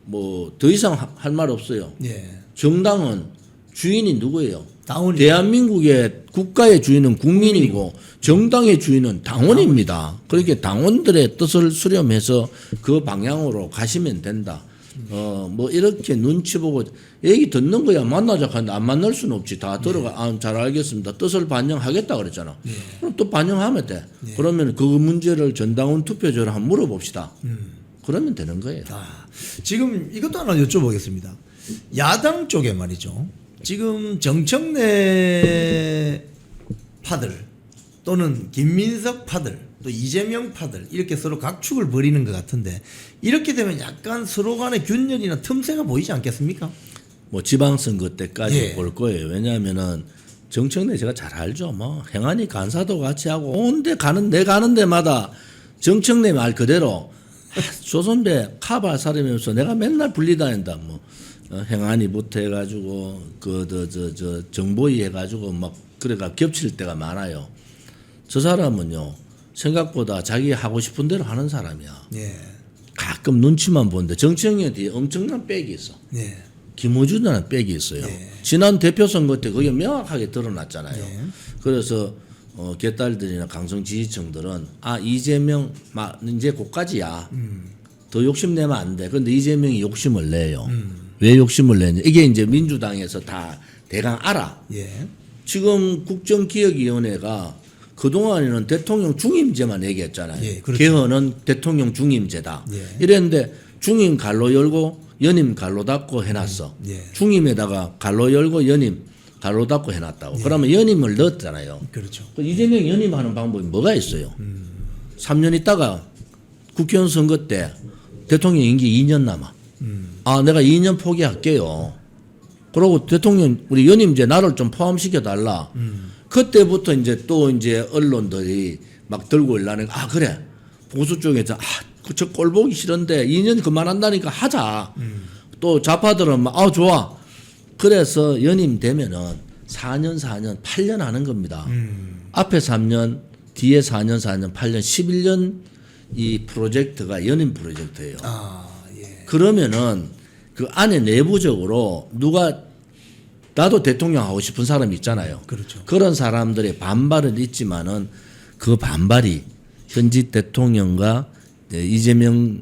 뭐 더 이상 할 말 없어요. 예. 정당은 주인이 누구예요? 당원이 대한민국의 국가의 주인은 국민이고 정당의 주인은 당원입니다. 그렇게 당원들의 뜻을 수렴해서 그 방향으로 가시면 된다. 뭐 이렇게 눈치 보고 얘기 듣는 거야. 만나자 하는데 안 만날 수는 없지. 다 들어가. 아, 잘 알겠습니다. 뜻을 반영하겠다 그랬잖아. 그럼 또 반영하면 돼. 그러면 그 문제를 전당원 투표제로 한번 물어봅시다. 그러면 되는 거예요. 지금 이것도 하나 여쭤보겠습니다. 야당 쪽에 말이죠. 지금 정청래 파들 또는 김민석 파들 또 이재명 파들 이렇게 서로 각축을 벌이는 것 같은데 이렇게 되면 약간 서로 간의 균열이나 틈새가 보이지 않겠습니까? 뭐 지방선거 때까지 예. 볼 거예요. 왜냐하면은 정청래 제가 잘 알죠. 뭐 행안위 간사도 같이 하고 온데 가는 데마다 정청래 말 그대로 조선배 카바 사람이면서 내가 맨날 분리다닌다. 뭐 행안위부터 해가지고 저 정보위 해가지고 막 그래가 겹칠 때가 많아요. 저 사람은요 생각보다 자기 하고 싶은 대로 하는 사람이야. 예. 가끔 눈치만 보는데 정청래 뒤에 엄청난 백이 있어. 예. 김어준이라는 백이 있어요. 네. 지난 대표 선거 때 그게 명확하게 드러났잖아요. 네. 그래서 개딸들이나 강성 지지층들은 이재명 이제 고까지야. 더 욕심내면 안 돼. 그런데 이재명이 욕심을 내요. 왜 욕심을 내냐? 이게 이제 민주당에서 다 대강 알아. 예. 지금 국정기획위원회가 그동안에는 대통령 중임제만 얘기했잖아요. 예, 그렇죠. 개헌은 대통령 중임제다. 예. 이랬는데 중임 갈로 열고 연임 갈로 닫고 해놨어. 예. 중임에다가 갈로 열고 연임 갈로 닫고 해놨다고. 그러면 연임을 넣었잖아요. 그렇죠. 그 이재명 연임하는 방법이 뭐가 있어요? 3년 있다가 국회의원 선거 때 대통령 임기 2년 남아. 내가 2년 포기할게요. 그러고 대통령 우리 연임제 나를 좀 포함시켜 달라. 그때부터 이제 또 이제 언론들이 막 들고 일라는 그래 보수 쪽에서 저 꼴 보기 싫은데 2년 그만한다니까 하자. 또 좌파들은 막 좋아. 그래서 연임되면은 4년 8년 하는 겁니다. 앞에 3년 뒤에 4년 8년 11년 이 프로젝트가 연임 프로젝트예요. 예. 그러면은 그 안에 내부적으로 누가 나도 대통령 하고 싶은 사람이 있잖아요. 그렇죠. 그런 사람들의 반발은 있지만은 그 반발이 현직 대통령과 이재명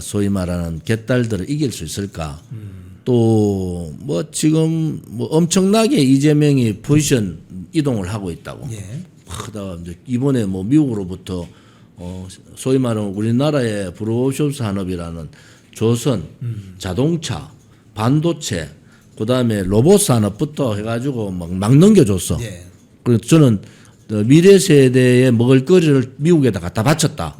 소위 말하는 개딸들을 이길 수 있을까? 또 뭐 지금 뭐 엄청나게 이재명이 포지션 이동을 하고 있다고. 예. 그다가 이제 이번에 뭐 미국으로부터 소위 말하는 우리나라의 브로쇼 산업이라는 조선, 자동차, 반도체, 그다음에 로봇 산업부터 해가지고 막 넘겨줬어. 예. 그래서 저는 미래 세대의 먹을거리를 미국에다 갖다 바쳤다.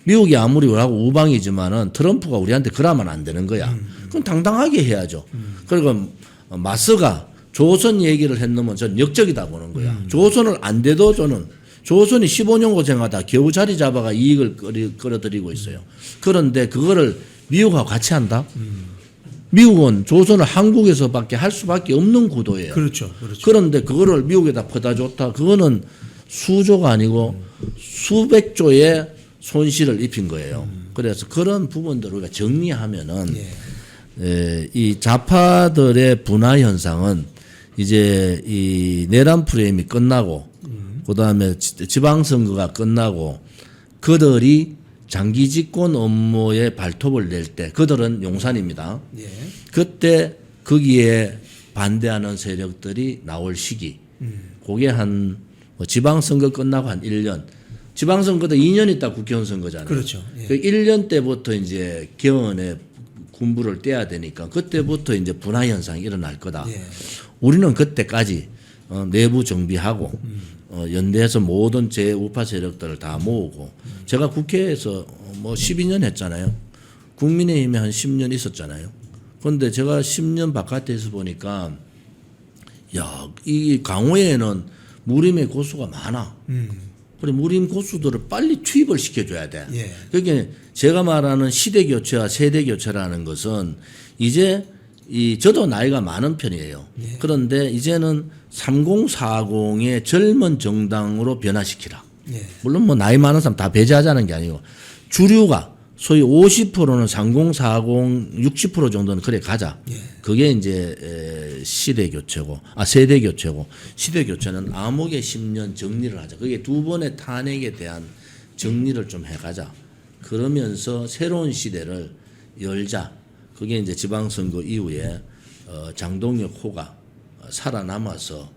미국이 아무리 우리하고 우방이지만은 트럼프가 우리한테 그러면 안 되는 거야. 그럼 당당하게 해야죠. 그리고 마스가 조선 얘기를 했는면 전 역적이다 보는 거야. 조선을 안 돼도 저는 조선이 15년 고생하다 겨우 자리 잡아가 이익을 끌어들이고 있어요. 그런데 그거를 미국하고 같이 한다? 미국은 조선을 한국에서밖에 할 수밖에 없는 구도예요. 그렇죠. 그렇죠. 그런데 그거를 미국에다 퍼다 줬다. 그거는 수조가 아니고 수백조의 손실을 입힌 거예요. 그래서 그런 부분들을 우리가 정리하면은 이 좌파들의 분화 현상은 이제 이 내란 프레임이 끝나고 그다음에 지방선거가 끝나고 그들이 장기 집권 업무에 발톱을 낼 때 그들은 용산입니다. 예. 그때 거기에 반대하는 세력들이 나올 시기. 그게 한 지방선거 끝나고 한 1년. 지방선거도 2년 있다 국회의원 선거잖아요. 그렇죠. 예. 그 1년 때부터 이제 개헌에 군부를 떼야 되니까 그때부터 이제 분화 현상이 일어날 거다. 예. 우리는 그때까지 내부 정비하고 연대해서 모든 제5파 세력들을 다 모으고 제가 국회에서 뭐 12년 했잖아요. 국민의힘에 한 10년 있었잖아요. 그런데 제가 10년 바깥에서 보니까 야, 이 강호에는 무림의 고수가 많아. 그래 무림 고수들을 빨리 투입을 시켜줘야 돼. 예. 그러니까 제가 말하는 시대 교체와 세대 교체라는 것은 이제 저도 나이가 많은 편이에요. 예. 그런데 이제는 3040의 젊은 정당으로 변화시키라. 예. 물론 뭐 나이 많은 사람 다 배제하자는 게 아니고 주류가 소위 50%는 3040, 60% 정도는 그래 가자. 예. 그게 이제 시대 교체고, 세대 교체고, 시대 교체는 암흑의 10년 정리를 하자. 그게 두 번의 탄핵에 대한 정리를 좀 해가자. 그러면서 새로운 시대를 열자. 그게 이제 지방선거 이후에 장동혁 호가 살아남아서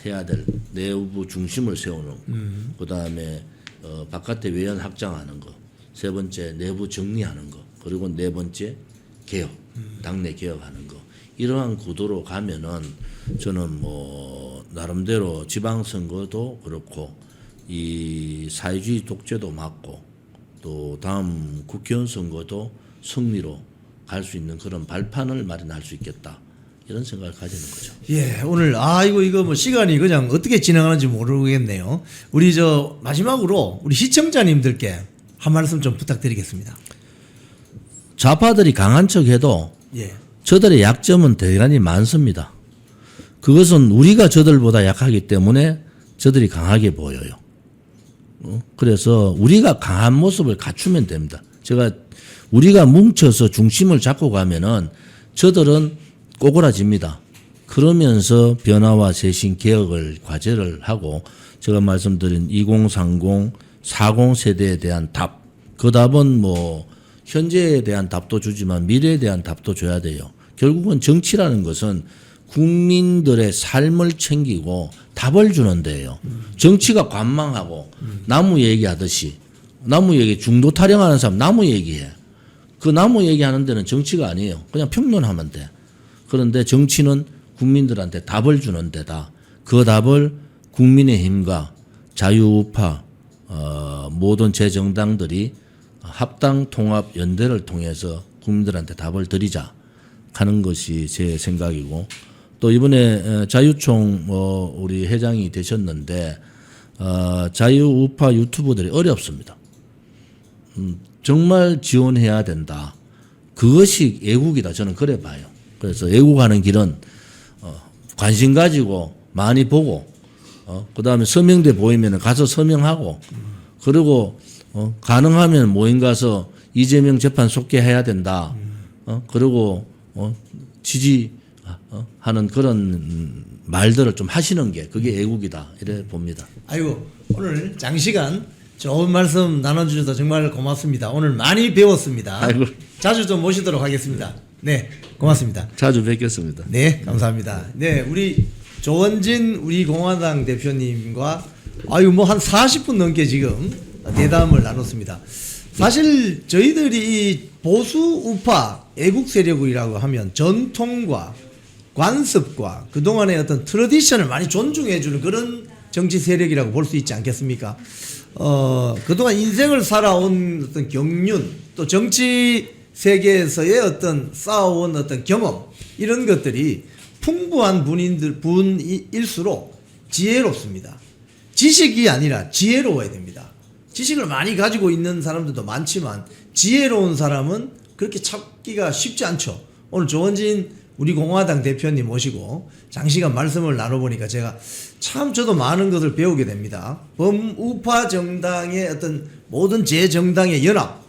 해야 될 내부 중심을 세우는 거. 그다음에 바깥에 외연 확장하는 거. 세 번째 내부 정리하는 거. 그리고 네 번째 개혁. 당내 개혁하는 거. 이러한 구도로 가면은 저는 뭐 나름대로 지방선거도 그렇고 이 사회주의 독재도 맞고 또 다음 국회의원 선거도 승리로 갈 수 있는 그런 발판을 마련할 수 있겠다. 이런 생각을 가지는 거죠. 예, 오늘 이거 뭐 시간이 그냥 어떻게 진행하는지 모르겠네요. 우리 마지막으로 우리 시청자님들께 한 말씀 좀 부탁드리겠습니다. 좌파들이 강한 척해도 예. 저들의 약점은 대단히 많습니다. 그것은 우리가 저들보다 약하기 때문에 저들이 강하게 보여요. 그래서 우리가 강한 모습을 갖추면 됩니다. 우리가 뭉쳐서 중심을 잡고 가면은 저들은 꼬그라집니다. 그러면서 변화와 쇄신 개혁을 과제를 하고 제가 말씀드린 2030, 40 세대에 대한 답. 그 답은 뭐 현재에 대한 답도 주지만 미래에 대한 답도 줘야 돼요. 결국은 정치라는 것은 국민들의 삶을 챙기고 답을 주는 데예요. 정치가 관망하고 나무 얘기하듯이 나무 얘기 중도 타령하는 사람 나무 얘기해. 그 나무 얘기하는 데는 정치가 아니에요. 그냥 평론하면 돼. 그런데 정치는 국민들한테 답을 주는 데다. 그 답을 국민의힘과 자유우파 모든 제정당들이 합당 통합 연대를 통해서 국민들한테 답을 드리자 하는 것이 제 생각이고 또 이번에 자유총 우리 회장이 되셨는데 자유우파 유튜버들이 어렵습니다. 정말 지원해야 된다. 그것이 애국이다. 저는 그래 봐요. 그래서 애국하는 길은 관심 가지고 많이 보고 그다음에 서명대 보이면 가서 서명하고 그리고 가능하면 모임 가서 이재명 재판 속개해야 된다. 그리고 지지하는 그런 말들을 좀 하시는 게 그게 애국이다. 이래 봅니다. 아이고 오늘 장시간 좋은 말씀 나눠주셔서 정말 고맙습니다. 오늘 많이 배웠습니다. 아이고. 자주 좀 모시도록 하겠습니다. 네, 고맙습니다. 자주 뵙겠습니다. 네, 감사합니다. 네, 우리 조원진 우리 공화당 대표님과 뭐 한 40분 넘게 지금 대담을 나눴습니다. 사실 저희들이 이 보수 우파 애국 세력이라고 하면 전통과 관습과 그동안의 어떤 트래디션을 많이 존중해주는 그런 정치 세력이라고 볼 수 있지 않겠습니까? 그동안 인생을 살아온 어떤 경륜, 또 정치 세계에서의 어떤 쌓아온 어떤 경험, 이런 것들이 풍부한 분일수록 지혜롭습니다. 지식이 아니라 지혜로워야 됩니다. 지식을 많이 가지고 있는 사람들도 많지만 지혜로운 사람은 그렇게 찾기가 쉽지 않죠. 오늘 조원진 우리 공화당 대표님 모시고 장시간 말씀을 나눠보니까 제가 참 저도 많은 것을 배우게 됩니다. 범우파 정당의 어떤 모든 제정당의 연합,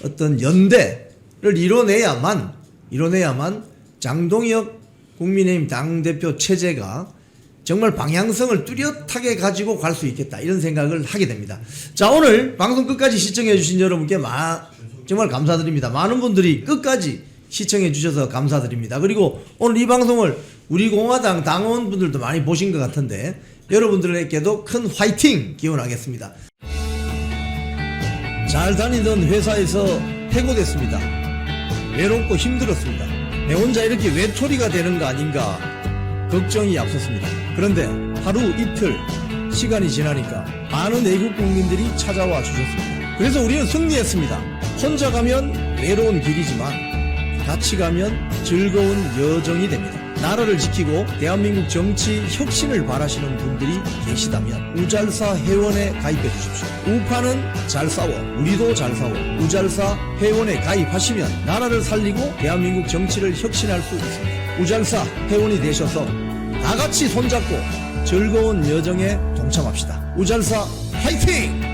어떤 연대를 이뤄내야만 장동혁 국민의힘 당대표 체제가 정말 방향성을 뚜렷하게 가지고 갈 수 있겠다, 이런 생각을 하게 됩니다. 자, 오늘 방송 끝까지 시청해 주신 여러분께 정말 감사드립니다. 많은 분들이 끝까지 시청해 주셔서 감사드립니다. 그리고 오늘 이 방송을 우리 공화당 당원분들도 많이 보신 것 같은데 여러분들에게도 큰 화이팅 기원하겠습니다. 잘 다니던 회사에서 해고됐습니다. 외롭고 힘들었습니다. 내 혼자 이렇게 외톨이가 되는 거 아닌가 걱정이 앞섰습니다. 그런데 하루 이틀 시간이 지나니까 많은 애국 국민들이 찾아와 주셨습니다. 그래서 우리는 승리했습니다. 혼자 가면 외로운 길이지만 같이 가면 즐거운 여정이 됩니다. 나라를 지키고 대한민국 정치 혁신을 바라시는 분들이 계시다면 우잘사 회원에 가입해 주십시오. 우파는 잘 싸워, 우리도 잘 싸워. 우잘사 회원에 가입하시면 나라를 살리고 대한민국 정치를 혁신할 수 있습니다. 우잘사 회원이 되셔서 다 같이 손잡고 즐거운 여정에 동참합시다. 우잘사 화이팅!